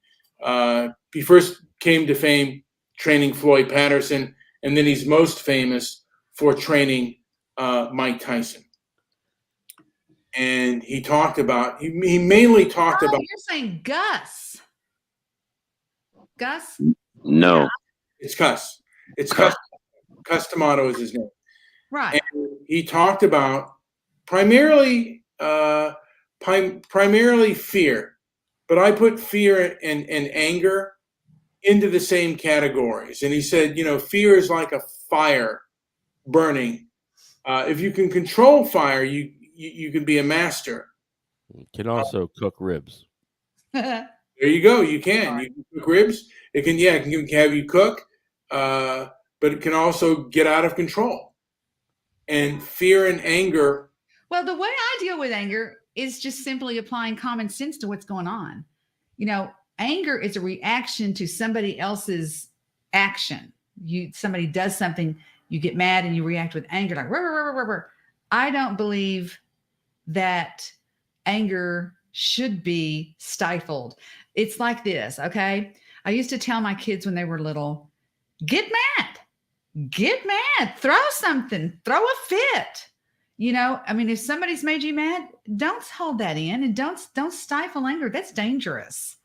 He first came to fame training Floyd Patterson, and then he's most famous for training Mike Tyson. And he mainly talked about. You're saying Gus. Gus? No. Yeah. It's Cuss. It's Cuss. Customato is his name. Right. And he talked about primarily fear, but I put fear and anger into the same categories. And he said, fear is like a fire burning. If you can control fire, you can be a master. You can also cook ribs. There you go. You can cook ribs. It can have you cook, but it can also get out of control. And fear and anger. Well, the way I deal with anger is just simply applying common sense to what's going on. Anger is a reaction to somebody else's action. Somebody does something, you get mad and you react with anger, like rah, rah, rah, rah, rah. I don't believe that anger should be stifled. It's like this, okay? I used to tell my kids when they were little, get mad, throw something, throw a fit. If somebody's made you mad, don't hold that in and don't stifle anger. That's dangerous.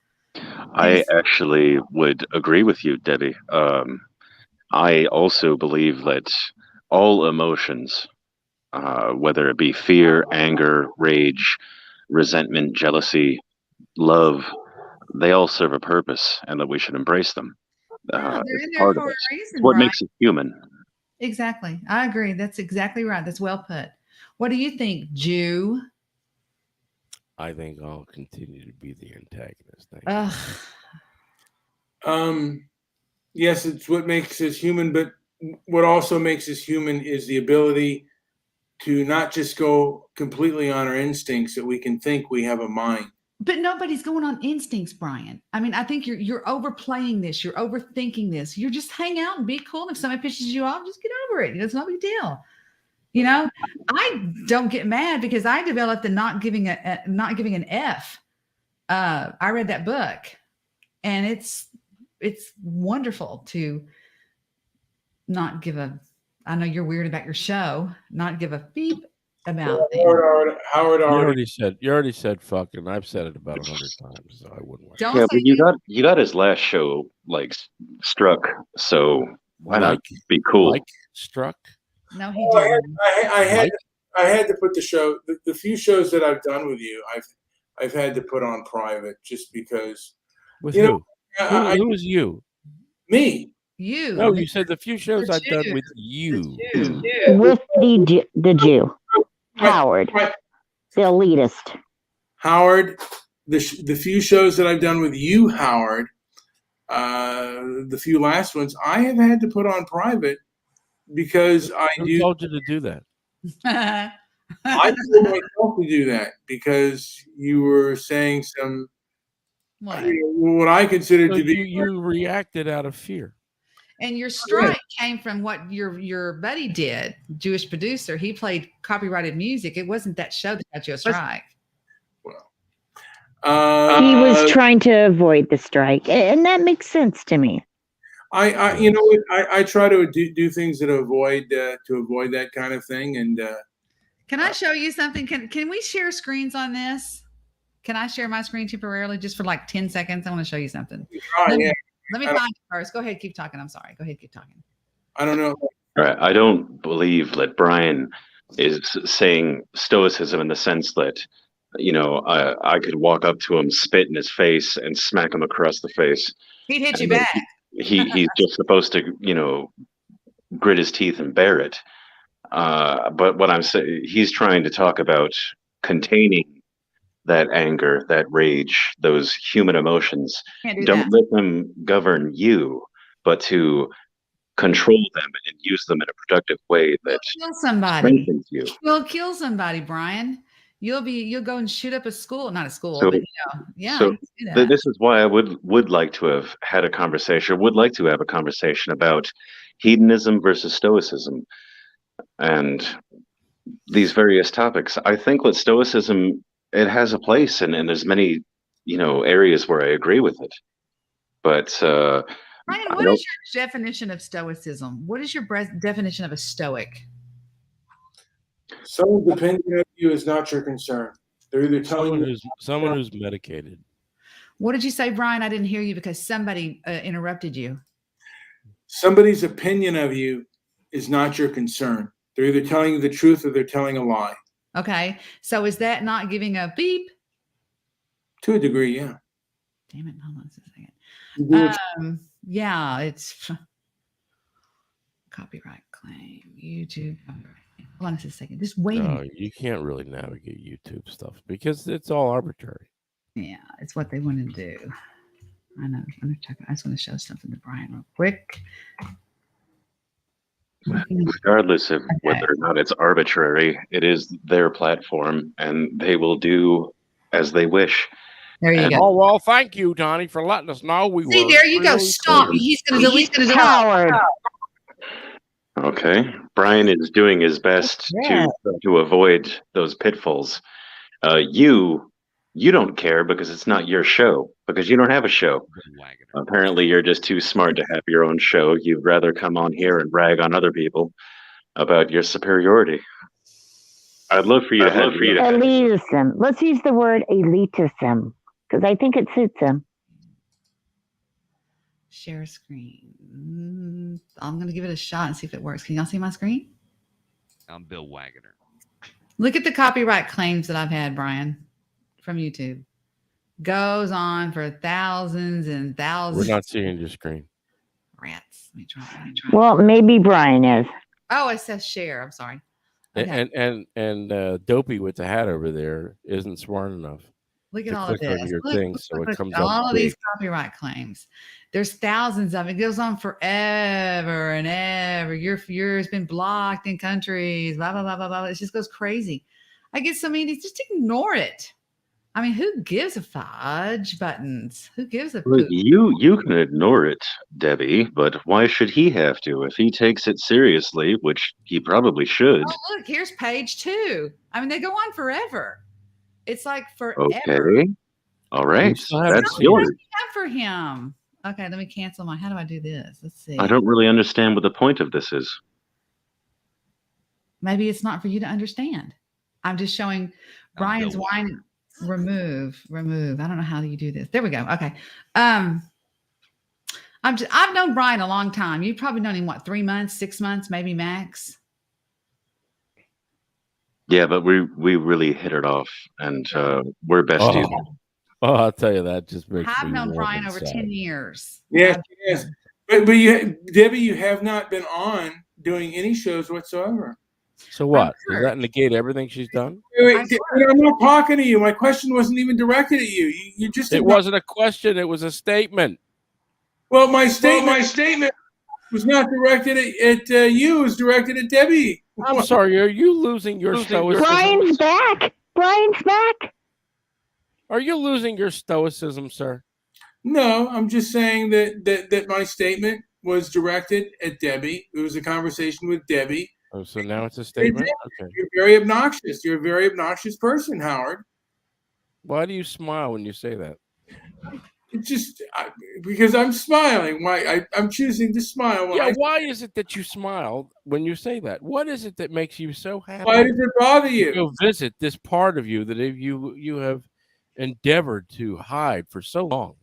I actually would agree with you, Debbie. I also believe that all emotions, whether it be fear, anger, rage, resentment, jealousy, love, they all serve a purpose, and that we should embrace them. They're in It's there part of for us. a reason, It's what right? makes us human. Exactly. I agree. That's exactly right. That's well put. What do you think, Jew? I think I'll continue to be the antagonist. Yes, it's what makes us human, but what also makes us human is the ability to not just go completely on our instincts, that we can think, we have a mind. But nobody's going on instincts, Brian. I mean, I think you're overplaying this. You're overthinking this. You're just hang out and be cool. If somebody pisses you off, just get over it. It's no big deal. I don't get mad because I developed the not giving an F. I read that book, and it's wonderful to not give a. I know you're weird about your show. Not give a beep about Howard You already said fucking. I've said it about 100 times, so I wouldn't worry. Don't Yeah, say but you got his last show like struck, so why not be cool? Like struck? No, he didn't. I had to put the show. The few shows that I've done with you, I've had to put on private just because. With who? Who was you? Me. You. No, you said the few shows I've done with you. With the Jew. Howard. The elitist. Howard, the few shows that I've done with you, Howard, the few last ones, I have had to put on private because Who told you to do that? I told myself to do that because you were saying some what I considered to be. You reacted out of fear. And your strike came from what your buddy did, Jewish producer. He played copyrighted music. It wasn't that show that got you a strike. He was trying to avoid the strike, and that makes sense to me. I try to do things that avoid that kind of thing. And can I show you something? Can we share screens on this? Can I share my screen temporarily just for like 10 seconds? I want to show you something. Let me find it first. Go ahead, keep talking. I'm sorry. Go ahead, keep talking. I don't know. All right. I don't believe that Brian is saying stoicism in the sense that, I could walk up to him, spit in his face, and smack him across the face. He'd hit you back. He's just supposed to, grit his teeth and bear it. But what I'm saying, he's trying to talk about containing that anger, that rage, those human emotions. Don't let them govern you, but to control them and use them in a productive way that kill somebody. strengthens you. You'll kill somebody, Brian. You'll go and shoot up a school, not a school, So- but yeah. So you can do that. this is why I would like to have had a conversation, would like to have a conversation about hedonism versus stoicism and these various topics. I think that stoicism, it has a place, and there's many, areas where I agree with it. But Brian, what is your definition of stoicism? What is your definition of a stoic? Someone depending on you is not your concern. They're either telling you someone who's medicated. What did you say, Brian? I didn't hear you because somebody interrupted you. somebody's opinion of you is not your concern. They're either telling you the truth or they're telling a lie. Okay. So is that not giving a beep? To a degree, yeah. Damn it. Hold on a second. Yeah, it's copyright claim. YouTube. Hold on a second. Just wait a minute. You can't really navigate YouTube stuff because it's all arbitrary. Yeah, it's what they want to do. I know. I'm gonna check. I just want to show something to Brian real quick. Regardless of whether or not it's arbitrary, it is their platform, and they will do as they wish. There you go. Oh well, thank you, Donnie, for letting us know. We See, were there you go. really Stop. cool. He's gonna delete the coward. Okay, Brian is doing his best to avoid those pitfalls. You don't care because it's not your show, because you don't have a show. Apparently, you're just too smart to have your own show. You'd rather come on here and rag on other people about your superiority. I'd love for you to have elitism. Let's use the word elitism because I think it suits him. Share screen. I'm going to give it a shot and see if it works. Can y'all see my screen? I'm Bill Wagoner. Look at the copyright claims that I've had, Brian, from YouTube. Goes on for thousands and thousands. We're not seeing your screen. Rats. Let me try. Well, maybe Brian is. Oh, it says share. I'm sorry. Okay. And Dopey with the hat over there isn't smart enough. Look at to all of click on this. your Look, thing, look, so look, it look, comes all up of these big. copyright claims. There's thousands of it. It goes on forever and ever. Yours been blocked in countries. Blah blah blah blah blah. It just goes crazy. I get so many. Just ignore it. I mean, who gives a fudge buttons? Who gives a Look, poop? you can ignore it, Debbie, but why should he have to? If he takes it seriously, which he probably should. Oh, look, here's page 2. I mean, they go on forever. It's like forever. Okay. All right. still haven't That's seen yours. Have for him. Okay, let me cancel my. How do I do this? Let's see. I don't really understand what the point of this is. Maybe it's not for you to understand. I'm just showing Brian's Bill wine. Remove. I don't know how you do this. There we go. Okay. I've known Brian a long time. You've probably known him, what, 3 months, 6 months, maybe max. Yeah, but we really hit it off, and we're besties. Oh, I'll tell you, that just makes I've me known warm Brian over inside. 10 years. Yes, yes. But Debbie, you have not been on doing any shows whatsoever. So what? Does that negate everything she's done? Wait, I'm not talking to you. My question wasn't even directed at you. You just It wasn't a question. It was a statement. Well, my statement was not directed at you. It was directed at Debbie. I'm sorry. Are you losing your stoicism? Brian's back. Brian's back. Are you losing your stoicism, sir? No, I'm just saying that my statement was directed at Debbie. It was a conversation with Debbie. Oh, so now it's a statement? Okay. You're very obnoxious. You're a very obnoxious person, Howard. Why do you smile when you say that? It's just because I'm smiling. Why I'm choosing to smile. Why is it that you smile when you say that? What is it that makes you so happy? Why does it bother you? Go visit this part of you that you have endeavored to hide for so long.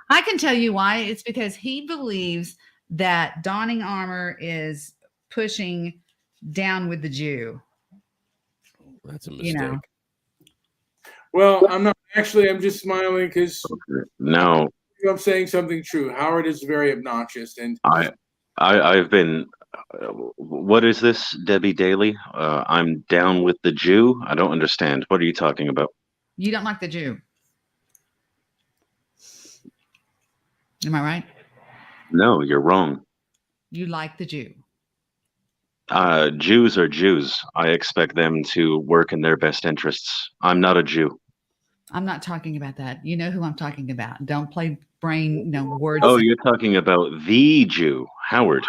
I can tell you why. It's because he believes that donning armor is pushing down with the Jew. That's a mistake. You know. Well, I'm not actually. I'm just smiling because No, I'm saying something true. Howard is very obnoxious, and I've been. What is this, Debbie Daly? I'm down with the Jew. I don't understand. What are you talking about? You don't like the Jew. Am I right? No, you're wrong. You like the Jew. Jews are Jews. I expect them to work in their best interests. I'm not a Jew. I'm not talking about that. You know who I'm talking about. Don't play brain, words. Oh, you're talking about the Jew, Howard.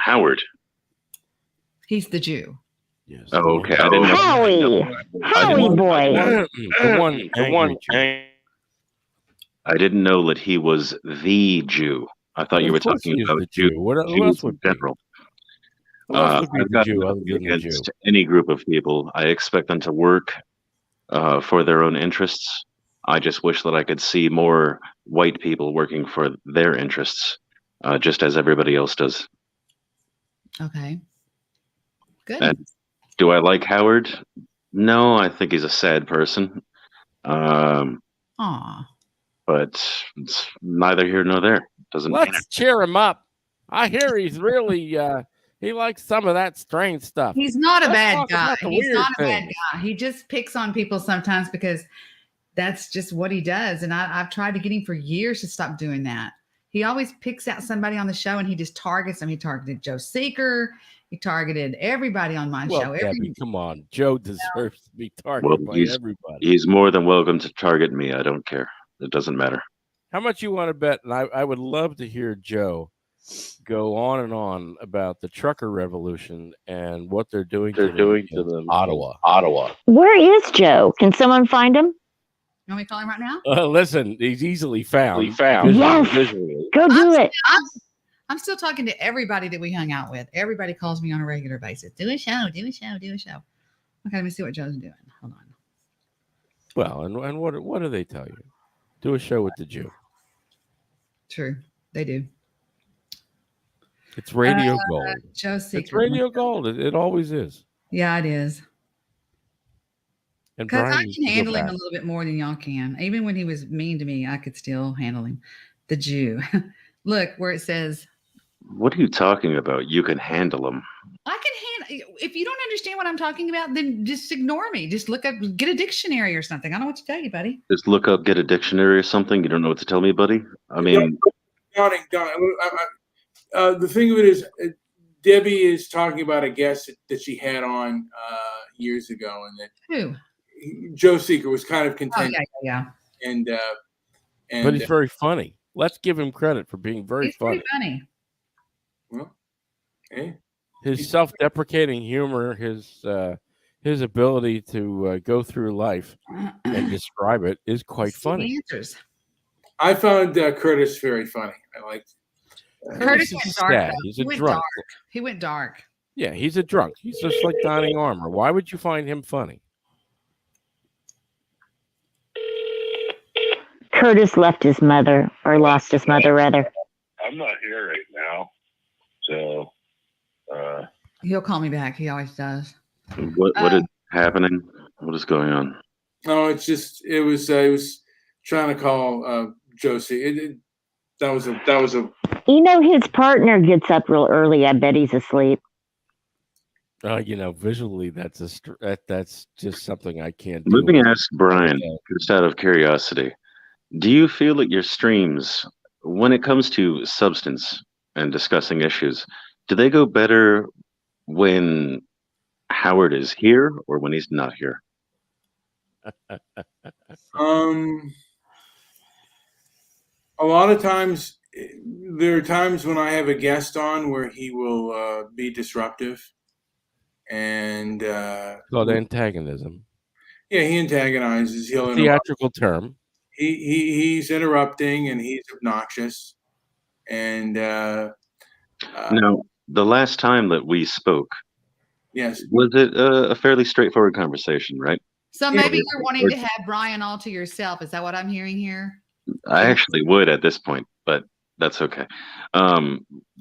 He's the Jew. Yes. Oh, okay. I didn't know. Howie boy. The one. I didn't know that he was the Jew. I thought you were talking about Jew. Who else Jews would in general. Who else would be I've the got Jew other nothing than the Jew? against any group of people. I expect them to work for their own interests. I just wish that I could see more white people working for their interests, just as everybody else does. Okay. Good. And do I like Howard? No, I think he's a sad person. Aw. But it's neither here nor there. Doesn't matter. Let's cheer him up. I hear he's really he likes some of that strange stuff. He's not a Let's bad talk guy. about the He's weird not a bad things. guy. He just picks on people sometimes because that's just what he does. And I've tried to get him for years to stop doing that. He always picks out somebody on the show and he just targets them. He targeted Joe Seeker. He targeted everybody on my show. Debbie, come on. Joe deserves to be targeted by everybody. He's more than welcome to target me. I don't care. It doesn't matter. How much you want to bet? And I would love to hear Joe go on and on about the trucker revolution and what they're doing to them Ottawa. Where is Joe? Can someone find him? You want me to call him right now? Listen, he's easily found. Yes. Visually. Go do it. I'm still talking to everybody that we hung out with. Everybody calls me on a regular basis. Do a show. Okay, let me see what Joe's doing. Hold on. Well, and what do they tell you? Do a show with the Jew. True, they do. It's radio gold. Joe Seeker. It's radio gold. It always is. Yeah, it is. And Because I Brian used can to go handle him a back. little bit more than y'all can. Even when he was mean to me, I could still handle him. The Jew. Look where it says, What are you talking about? You can handle him. I can handle. If you don't understand what I'm talking about, then just ignore me. Just look up, get a dictionary or something. I don't know what to tell you, buddy. Just look up, get a dictionary or something. You don't know what to tell me, buddy? I mean, Donnie. The thing of it is, Debbie is talking about a guest that she had on years ago, and that Who? Joe Seeker was kind of Oh, content. yeah. and but he's very funny. Let's give him credit for being very funny. Pretty funny. Well, hey, his self-deprecating humor, his ability to go through life and describe it is quite funny. Answers. I found Curtis very funny. I liked Curtis went dark. Sad. He's a drunk. He went dark. Yeah, he's a drunk. He's just like Donnie Armour. Why would you find him funny? Curtis left his mother, or lost his mother, rather. I'm not here right now, so He'll call me back. He always does. What is happening? What is going on? No, it's just it was trying to call Josie. That was a. You know, his partner gets up real early. I bet he's asleep. Visually, that's just something I can't do. Let me ask Brian, just out of curiosity, do you feel that your streams, when it comes to substance and discussing issues, do they go better when Howard is here or when he's not here? A lot of times, there are times when I have a guest on where he will be disruptive, and called antagonism. Yeah, he antagonizes. He'll theatrical term. He's interrupting and he's obnoxious, and now the last time that we spoke, yes, was it a fairly straightforward conversation, right? So maybe you're wanting to have Brian all to yourself. Is that what I'm hearing here? I actually would at this point, but that's okay. The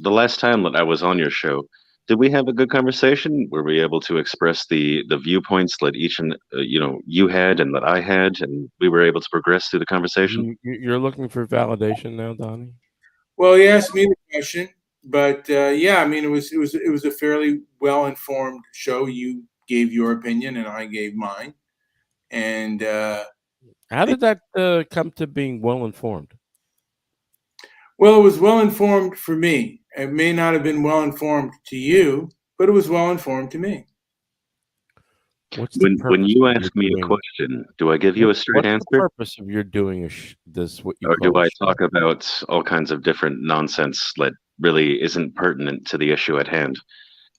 last time that I was on your show, did we have a good conversation? Were we able to express the viewpoints that each and you had and that I had, and we were able to progress through the conversation? You're looking for validation now, Donnie? Well, he asked me the question, but yeah, I mean, it was a fairly well informed show. You gave your opinion, and I gave mine, and how did that come to being well informed? Well, it was well informed for me. It may not have been well informed to you, but it was well informed to me. When you ask me a question, do I give you a straight answer? What's the purpose of your doing this? What you or call do I talk about all kinds of different nonsense that really isn't pertinent to the issue at hand?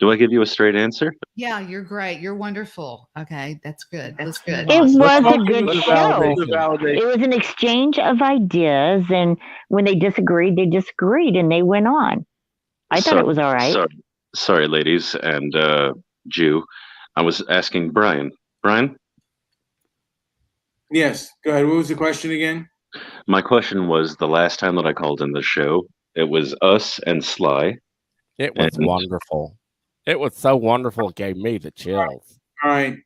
Do I give you a straight answer? Yeah, you're great. You're wonderful. Okay, that's good. That's good. It was a good show. It was an exchange of ideas, and when they disagreed, and they went on. I thought it was all right. Sorry, ladies and Jew. I was asking Brian. Brian? Yes, go ahead. What was the question again? My question was, the last time that I called in the show, it was us and Sly. It was wonderful. It was so wonderful. It gave me the chills. All right.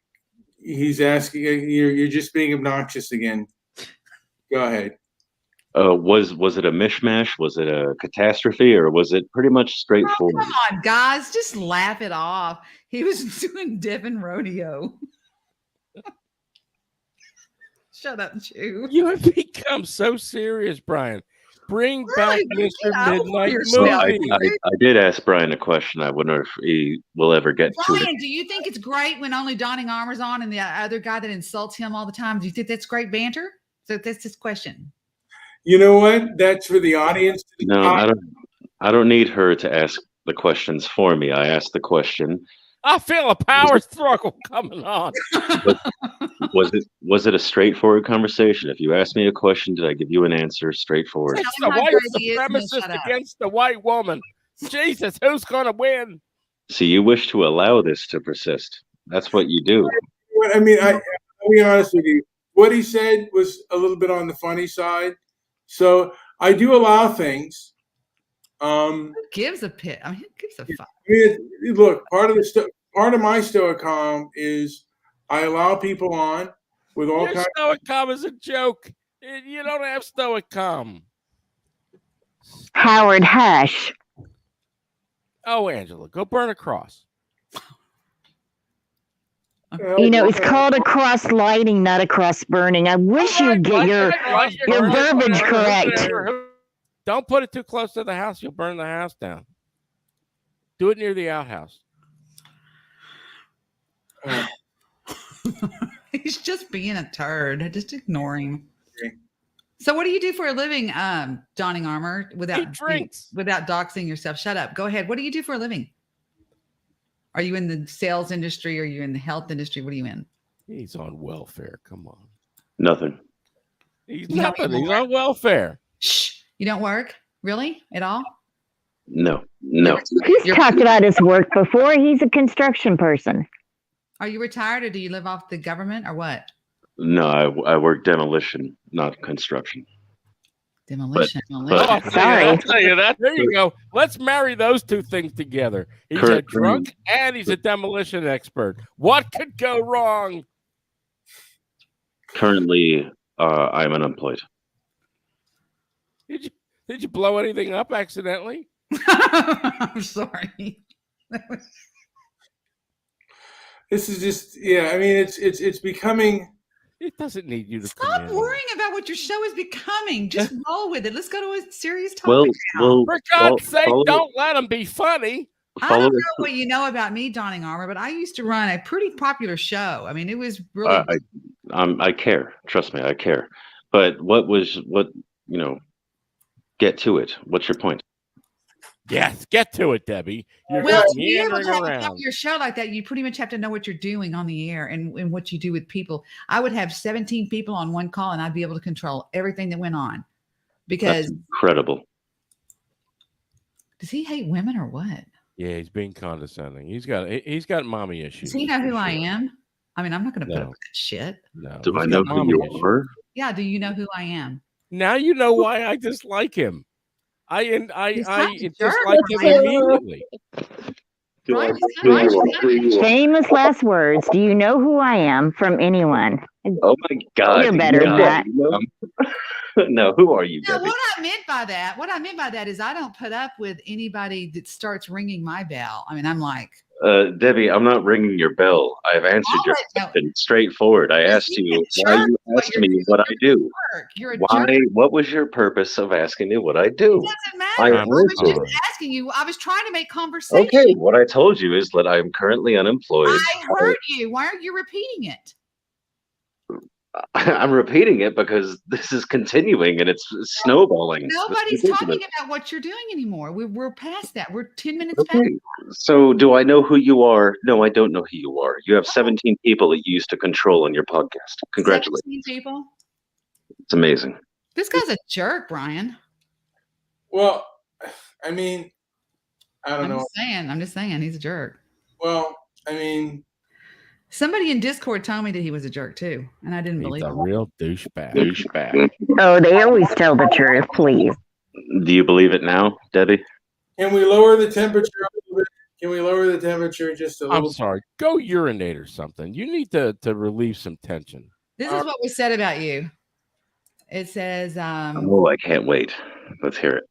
He's asking, you're just being obnoxious again. Go ahead. Was it a mishmash? Was it a catastrophe, or was it pretty much straightforward? Oh, come on, guys, just laugh it off. He was doing Devon rodeo. Shut up, Jew. You have become so serious, Brian. Bring back Mr. Midnight Movie. I did ask Brian a question. I wonder if he will ever get to it. Brian, do you think it's great when only Donnie Armour's on and the other guy that insults him all the time? Do you think that's great banter? So that's his question. You know what? That's for the audience. No, I don't need her to ask the questions for me. I asked the question. I feel a power struggle coming on. Was it a straightforward conversation? If you asked me a question, did I give you an answer straightforward? It's the white supremacist against the white woman. Jesus, who's going to win? See, you wish to allow this to persist. That's what you do. I mean, I'll be honest with you. What he said was a little bit on the funny side. So I do allow things. Who gives a pit? I mean, who gives a fuck? I mean, look, part of my Stoic Calm is I allow people on with all kinds. Stoic Calm is a joke. You don't have Stoic Calm. Howard, hush. Oh, Angela, go burn a cross. You know, it's called a cross lighting, not a cross burning. I wish you'd get your verbiage correct. Don't put it too close to the house. You'll burn the house down. Do it near the outhouse. He's just being a turd. Just ignore him. So what do you do for a living, donning armor, He without drinks. without doxing yourself? Shut up. Go ahead. What do you do for a living? Are you in the sales industry? Are you in the health industry? What are you in? He's on welfare. Come on. Nothing. He's You don't nothing. even He's work? on welfare. Shh. You don't work? Really? At all? No. No. He's talked about his work before. He's a construction person. Are you retired or do you live off the government or what? No, I work demolition, not construction. Demolition. Oh, I'll tell you that. There you go. Let's marry those two things together. He's a drunk and he's a demolition expert. What could go wrong? Currently, I'm unemployed. Did you blow anything up accidentally? I'm sorry. This is just, yeah. I mean, it's becoming. It doesn't need you to Stop worrying about what your show is becoming. Just roll with it. Let's go to a serious topic now. For God's sake, don't let him be funny. I don't know what you know about me, donning armor, but I used to run a pretty popular show. I mean, it was really. I care. Trust me, I care. But get to it. What's your point? Yes, get to it, Debbie. You're Well, just to be able meandering to have a around. popular show like that, you pretty much have to know what you're doing on the air and what you do with people. I would have 17 people on one call, and I'd be able to control everything that went on. Because That's incredible. Does he hate women or what? Yeah, he's being condescending. He's got mommy issues. Does he know who for I sure. am? I mean, I'm not going to put up No. with that shit. No. Do he's I know got who mommy you issues. are? Yeah. Do you know who I am? Now you know why I dislike him. I jerk, dislike him Brian. immediately. Famous last words. Do you know who I am from anyone? Oh my God! You're better than that. No, who are you, No, Debbie? what I meant by that is I don't put up with anybody that starts ringing my bell. I mean, I'm like, Debbie, I'm not ringing your bell. I've answered your question straightforward. I asked you why you asked me what I do. You're a Why? jerk. What was your purpose of asking me what I do? It doesn't matter. I I was just answered. asking you. I was trying to make conversation. Okay, what I told you is that I am currently unemployed. I heard you. Why are you repeating it? I'm repeating it because this is continuing and it's snowballing. Nobody's It's talking ridiculous. about what you're doing anymore. We're past that. We're 10 minutes past. Okay, so do I know who you are? No, I don't know who you are. You have 17 people that you used to control on your podcast. Congratulations. 17 people. It's amazing. This guy's a jerk, Brian. Well, I mean, I don't know. I'm just saying he's a jerk. Well, I mean, somebody in Discord told me that he was a jerk too, and I didn't believe He's a him. real douchebag. Oh, they always tell the truth, please. Do you believe it now, Debbie? can we lower the temperature a little bit? Can we lower the temperature just a little? I'm sorry. Go urinate or something. You need to relieve some tension. This is what was said about you. It says, Oh, I can't wait. Let's hear it.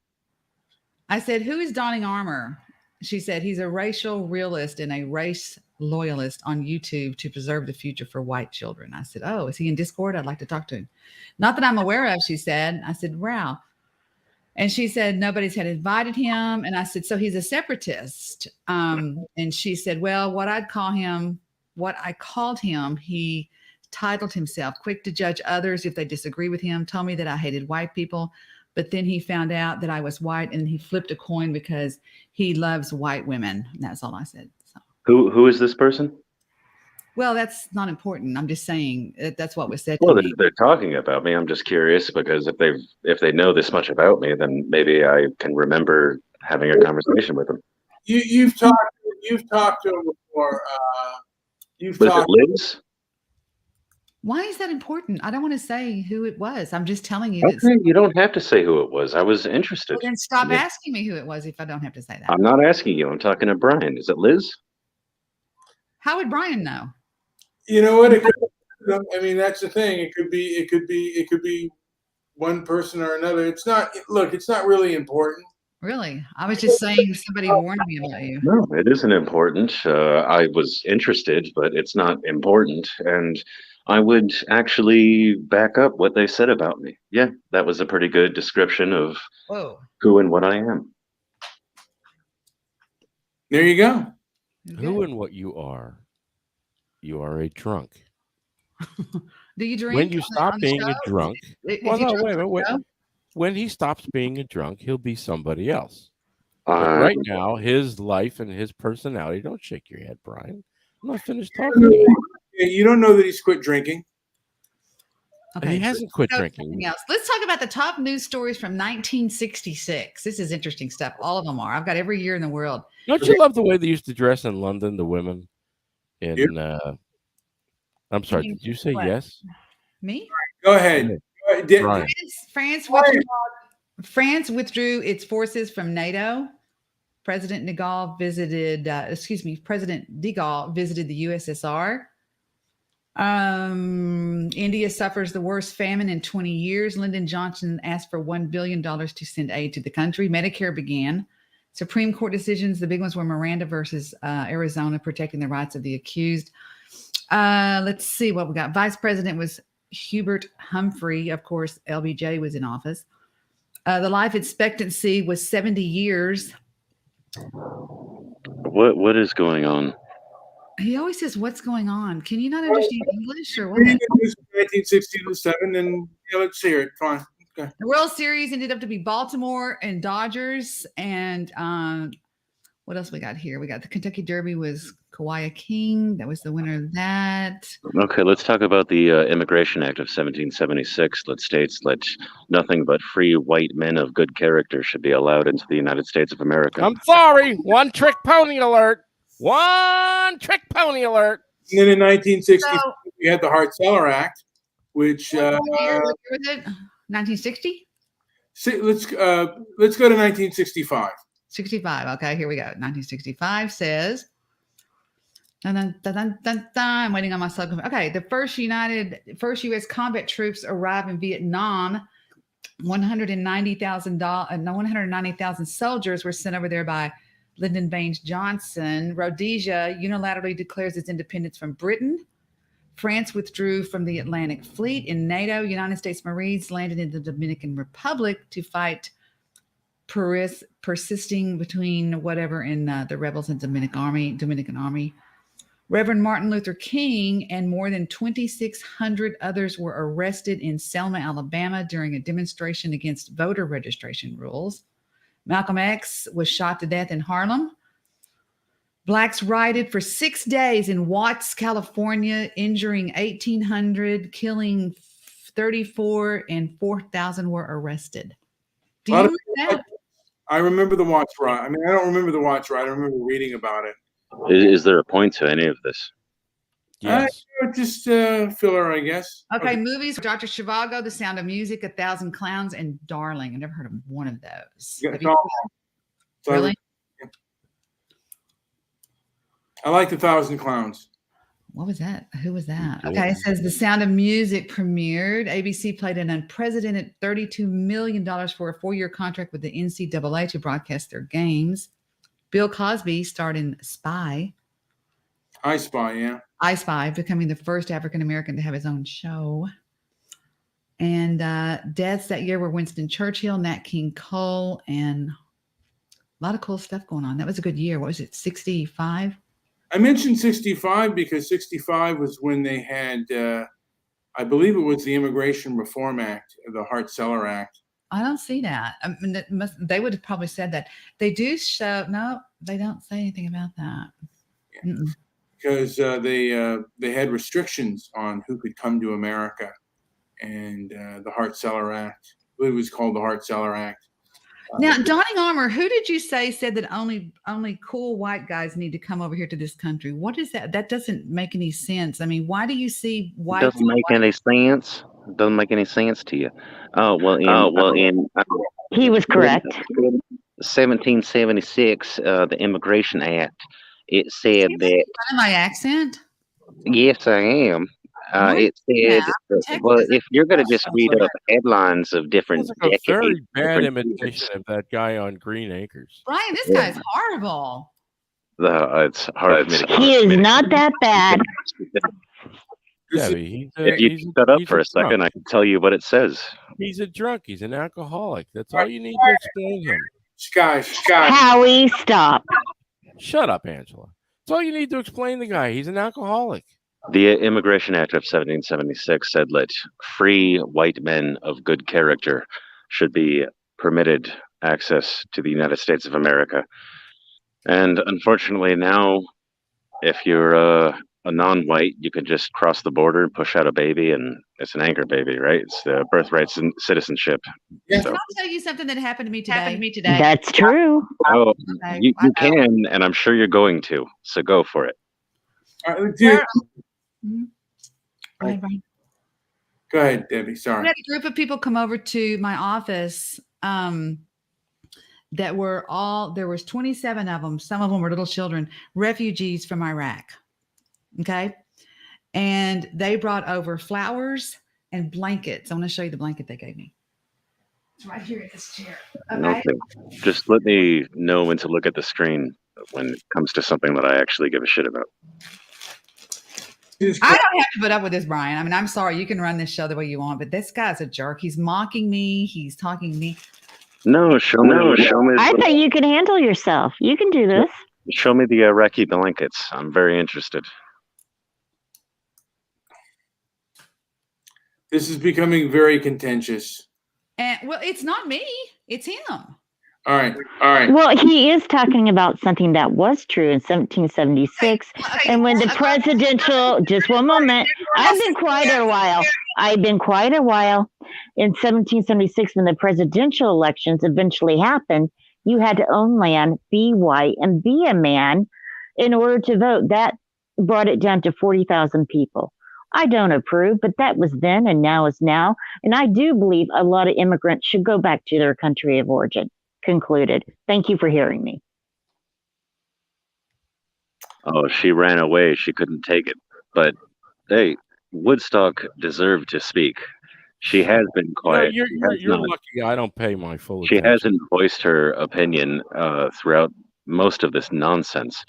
I said, who is donning armor? She said, he's a racial realist and a race loyalist on YouTube to preserve the future for white children. I said, oh, is he in Discord? I'd like to talk to him. Not that I'm aware of, she said. I said, wow. And she said, nobody's had invited him. And I said, so he's a separatist. And she said, well, what I called him, he titled himself quick to judge others if they disagree with him, told me that I hated white people. But then he found out that I was white and he flipped a coin because he loves white women. And that's all I said. So. Who is this person? Well, that's not important. I'm just saying that's what was said Well, to me. they're talking about me. I'm just curious because if they know this much about me, then maybe I can remember having a conversation with them. You've talked to him before. Was it Liz? Why is that important? I don't want to say who it was. I'm just telling you. Okay, you don't have to say who it was. I was interested. Well, then stop asking me who it was if I don't have to say that. I'm not asking you. I'm talking to Brian. Is it Liz? How would Brian know? You know what? I mean, that's the thing. It could be one person or another. It's not. Look, it's not really important. Really? I was just saying somebody warned me about you. No, it isn't important. I was interested, but it's not important. And I would actually back up what they said about me. Yeah, that was a pretty good description of who and what I am. There you go. Who and what you are. You are a drunk. Do you drink When you stop on the being a show? drunk, If well, you no, drink wait a on minute, the wait. show? When he stops being a drunk, he'll be somebody else. But right now, his life and his personality. Don't shake your head, Brian. I'm not finished talking to you. You don't know that he's quit drinking. Okay, He hasn't quit let's go to drinking. something else. Let's talk about the top news stories from 1966. This is interesting stuff. All of them are. I've got every year in the world. Don't you love the way they used to dress in London, the women? In I'm sorry, did you say What? yes? Me? Go ahead. Brian. France withdrew its forces from NATO. President de Gaulle visited the USSR. India suffers the worst famine in 20 years. Lyndon Johnson asked for $1 billion to send aid to the country. Medicare began. Supreme Court decisions, the big ones were Miranda versus Arizona, protecting the rights of the accused. Let's see what we got. Vice President was Hubert Humphrey. Of course, LBJ was in office. The life expectancy was 70 years. What is going on? He always says, "What's going on?" Can you not understand English or what? 1967, and let's hear it. Come on. Okay. The World Series ended up to be Baltimore and Dodgers, and what else we got here? We got the Kentucky Derby was Kawhi King. That was the winner of that. Okay, let's talk about the Immigration Act of 1776 that states that nothing but free white men of good character should be allowed into the United States of America. I'm sorry. One trick pony alert. One trick pony alert. And then in 1960, we had the Hart-Celler Act, which what year was it? 1960? Let's go to 1965. 65. Okay, here we go. 1965 says. Dun, dun, dun, dun, dun, dun. I'm waiting on my cell. Okay, the first U.S. combat troops arrived in Vietnam. 190,000 soldiers were sent over there by Lyndon Baines Johnson. Rhodesia unilaterally declares its independence from Britain. France withdrew from the Atlantic Fleet. In NATO, United States Marines landed in the Dominican Republic to fight persisting between whatever in the rebels and Dominican Army. Reverend Martin Luther King and more than 2,600 others were arrested in Selma, Alabama during a demonstration against voter registration rules. Malcolm X was shot to death in Harlem. Blacks rioted for 6 days in Watts, California, injuring 1,800, killing 34, and 4,000 were arrested. Do you remember that? I remember the Watts riot. I mean, I don't remember the Watts riot. I remember reading about it. Is there a point to any of this? Yes. Just filler, I guess. Okay, movies. Dr. Zhivago, The Sound of Music, 1,000 Clowns, and Darling. I never heard of one of those. Really? I like 1,000 Clowns. What was that? Who was that? Okay, it says The Sound of Music premiered. ABC played an unprecedented $32 million for a 4-year contract with the NCAA to broadcast their games. Bill Cosby starred in Spy. I Spy, yeah. I Spy, becoming the first African-American to have his own show. And deaths that year were Winston Churchill, Nat King Cole, and a lot of cool stuff going on. That was a good year. What was it, 65? I mentioned 65 because 65 was when they had, I believe it was the Immigration Reform Act, the Hart-Celler Act. I don't see that. I mean, they would have probably said that. They do show. No, they don't say anything about that. Yeah. Because they had restrictions on who could come to America, and the Hart-Celler Act. I believe it was called the Hart-Celler Act. Now, Donning Armour, who did you say said that only cool white guys need to come over here to this country? What is that? That doesn't make any sense. I mean, why do you see white? Doesn't make any sense. Doesn't make any sense to you. He was correct. 1776, the Immigration Act. It said that. My accent. Yes, I am. It said, well, if you're going to just read up headlines of different decades, a very bad different imitation of that guy on Green Acres. Brian, this guy's horrible. It's hard for me to. He is not that bad. Debbie, if you shut up for a second, I can tell you what it says. He's a drunk. He's an alcoholic. That's all you need to explain him. Guys. Howie, stop. Shut up, Angela. That's all you need to explain the guy. He's an alcoholic. The Immigration Act of 1776 said that free white men of good character should be permitted access to the United States of America. And unfortunately now, if you're a non-white, you can just cross the border and push out a baby, and it's an anchor baby, right? It's the birthright citizenship. Can So, I tell you something that happened to me today? That's true. oh, Okay, you I know. can, and I'm sure you're going to. So go for it. Dude, Go ahead, Brian. go ahead, Debbie. We Sorry. had a group of people come over to my office that were there was 27 of them. Some of them were little children, refugees from Iraq. Okay. And they brought over flowers and blankets. I want to show you the blanket they gave me. It's right here in this chair. Okay. Okay. Just let me know when to look at the screen when it comes to something that I actually give a shit about. I don't have to put up with this, Brian. I mean, I'm sorry. You can run this show the way you want, but this guy's a jerk. He's mocking me. He's talking to me. No, show me. I thought you could handle yourself. You can do this. Show me the Iraqi blankets. I'm very interested. This is becoming very contentious. And well, it's not me. It's him. All right. All right. Well, he is talking about something that was true in 1776. And when the presidential, just one moment, I've been quiet a while. In 1776, when the presidential elections eventually happened, you had to own land, be white, and be a man in order to vote. That brought it down to 40,000 people. I don't approve, but that was then and now is now. And I do believe a lot of immigrants should go back to their country of origin. Concluded. Thank you for hearing me. Oh, she ran away. She couldn't take it. But hey, Woodstock deserved to speak. She has been quiet. You're lucky I don't pay my full She attention. hasn't voiced her opinion throughout most of this nonsense.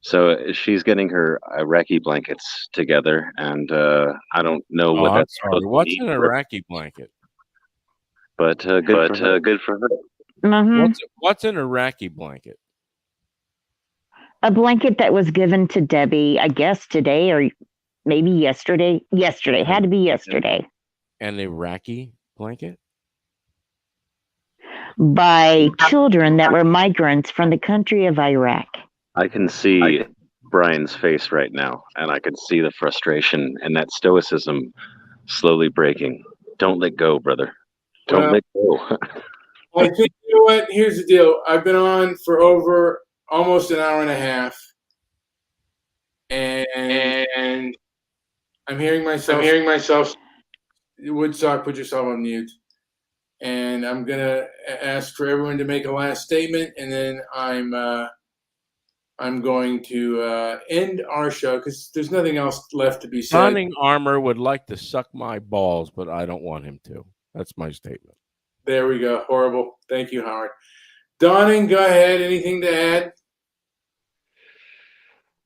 So she's getting her Iraqi blankets together, and I don't know what I'm that's sorry. supposed to What's mean an for her. Iraqi blanket? But good for her. Mm-hmm. What's an Iraqi blanket? A blanket that was given to Debbie, I guess today or maybe yesterday. Yesterday. Had to be yesterday. An Iraqi blanket? By children that were migrants from the country of Iraq. I can see Brian's face right now, and I can see the frustration and that stoicism slowly breaking. Don't let go, brother. Don't let go. I think, you know what? Here's the deal. I've been on for over almost an hour and a half, and I'm hearing myself. Woodstock, put yourself on mute. And I'm gonna ask for everyone to make a last statement, and then I'm going to end our show because there's nothing else left to be said. Donning armor would like to suck my balls, but I don't want him to. That's my statement. There we go. Horrible. Thank you, Howard. Donning, go ahead. Anything to add?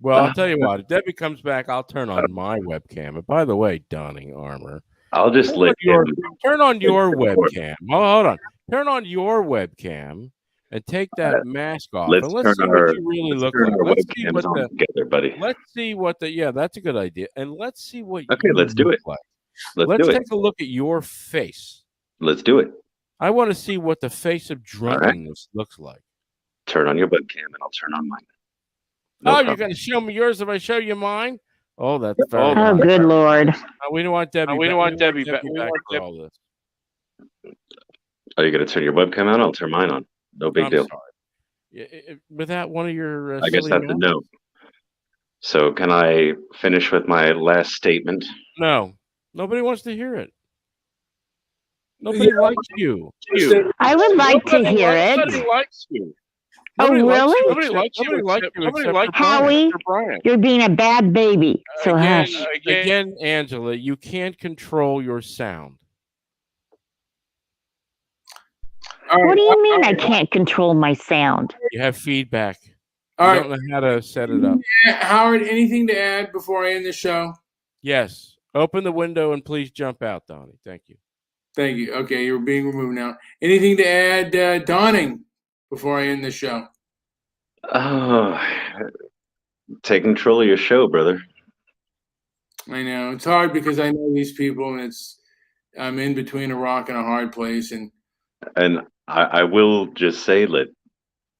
Well, I'll tell you what. If Debbie comes back, I'll turn on my webcam. And by the way, Donning armor, I'll just turn let on him. turn on your webcam. Oh, hold on. Turn on your webcam and take that mask off. Let's And let's see turn what our- you really let's look turn like. our Let's see webcams what on the together, buddy. Let's see what the yeah, that's a good idea. And let's see what Okay, you let's do look it. like. Let's do it. take a look at your face. Let's do it. I want to see what the face of drunkenness looks like. Turn on your webcam, and I'll turn on mine. You're going to show me yours if I show you mine? Oh, that's very Oh, nice. good Lord. We don't want Debbie. we don't want Debbie back back. for all this. Are you going to turn your webcam on? I'll turn mine on. No big I'm deal. sorry. Without one of your I guess silly that's a masks? no. So can I finish with my last statement? No. Nobody wants to hear it. Nobody likes you. I would like to hear it. Nobody likes you. Oh, Nobody likes really? you Nobody likes you except for Howie, Brian. you're being a bad baby. So hush. Again, Angela, you can't control your sound. What do you mean I can't control my sound? You have feedback. All You right. don't know how to set it up. Howard, anything to add before I end the show? Yes. Open the window and please jump out, Donnie. Thank you. Thank you. Okay, you're being removed now. Anything to add, Donning, before I end the show? Oh, take control of your show, brother. I know it's hard because I know these people, and I'm in between a rock and a hard place. And I will just say that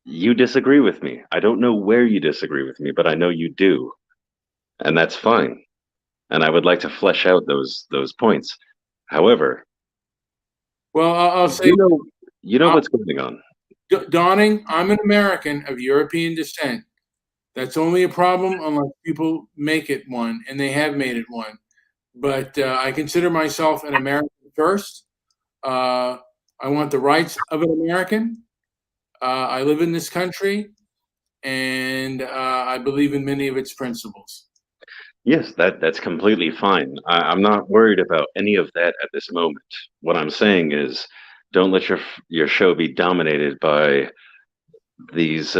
you disagree with me. I don't know where you disagree with me, but I know you do, and that's fine. And I would like to flesh out those points. However, well, I'll say you know what's going on. Dawning, I'm an American of European descent. That's only a problem unless people make it one, and they have made it one. But I consider myself an American first. I want the rights of an American. I live in this country, and I believe in many of its principles. Yes, that's completely fine. I'm not worried about any of that at this moment. What I'm saying is, don't let your show be dominated by these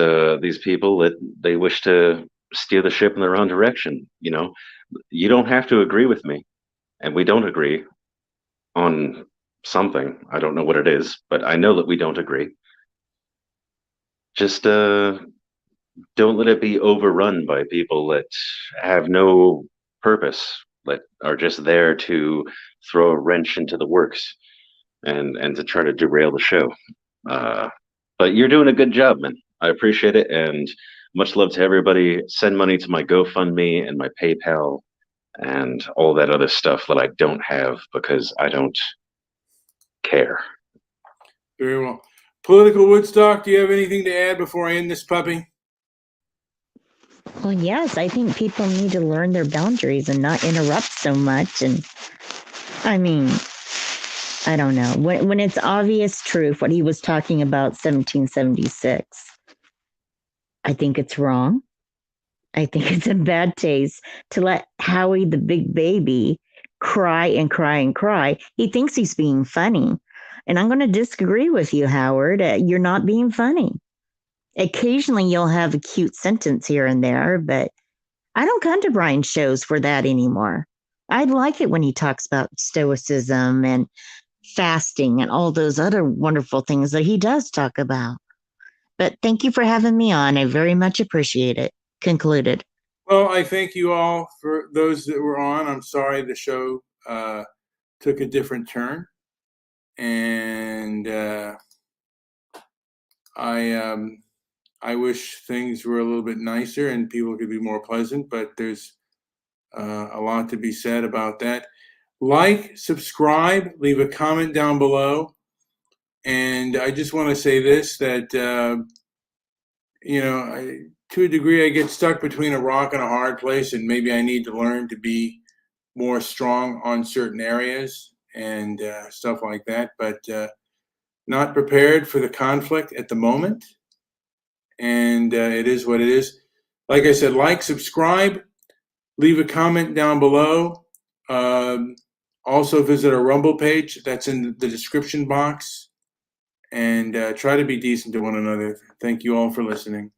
people that they wish to steer the ship in the wrong direction. You know, you don't have to agree with me, and we don't agree on something. I don't know what it is, but I know that we don't agree. Just don't let it be overrun by people that have no purpose, that are just there to throw a wrench into the works and to try to derail the show. But you're doing a good job, man. I appreciate it, and much love to everybody. Send money to my GoFundMe and my PayPal and all that other stuff that I don't have because I don't care. Very well. Political Woodstock, do you have anything to add before I end this puppy? Well, yes, I think people need to learn their boundaries and not interrupt so much. And I mean, I don't know. When it's obvious truth, what he was talking about 1776, I think it's wrong. I think it's a bad taste to let Howie the big baby cry and cry and cry. He thinks he's being funny. And I'm going to disagree with you, Howard. You're not being funny. Occasionally you'll have a cute sentence here and there, but I don't come to Brian's shows for that anymore. I like it when he talks about stoicism and fasting and all those other wonderful things that he does talk about. But thank you for having me on. I very much appreciate it. Concluded. Well, I thank you all for those that were on. I'm sorry the show took a different turn. And I wish things were a little bit nicer and people could be more pleasant, but there's a lot to be said about that. Like, subscribe, leave a comment down below. And I just want to say this, that, to a degree, I get stuck between a rock and a hard place, and maybe I need to learn to be more strong on certain areas and stuff like that, but not prepared for the conflict at the moment. And it is what it is. Like I said, like, subscribe, leave a comment down below. Also visit our Rumble page. That's in the description box. And try to be decent to one another. Thank you all for listening.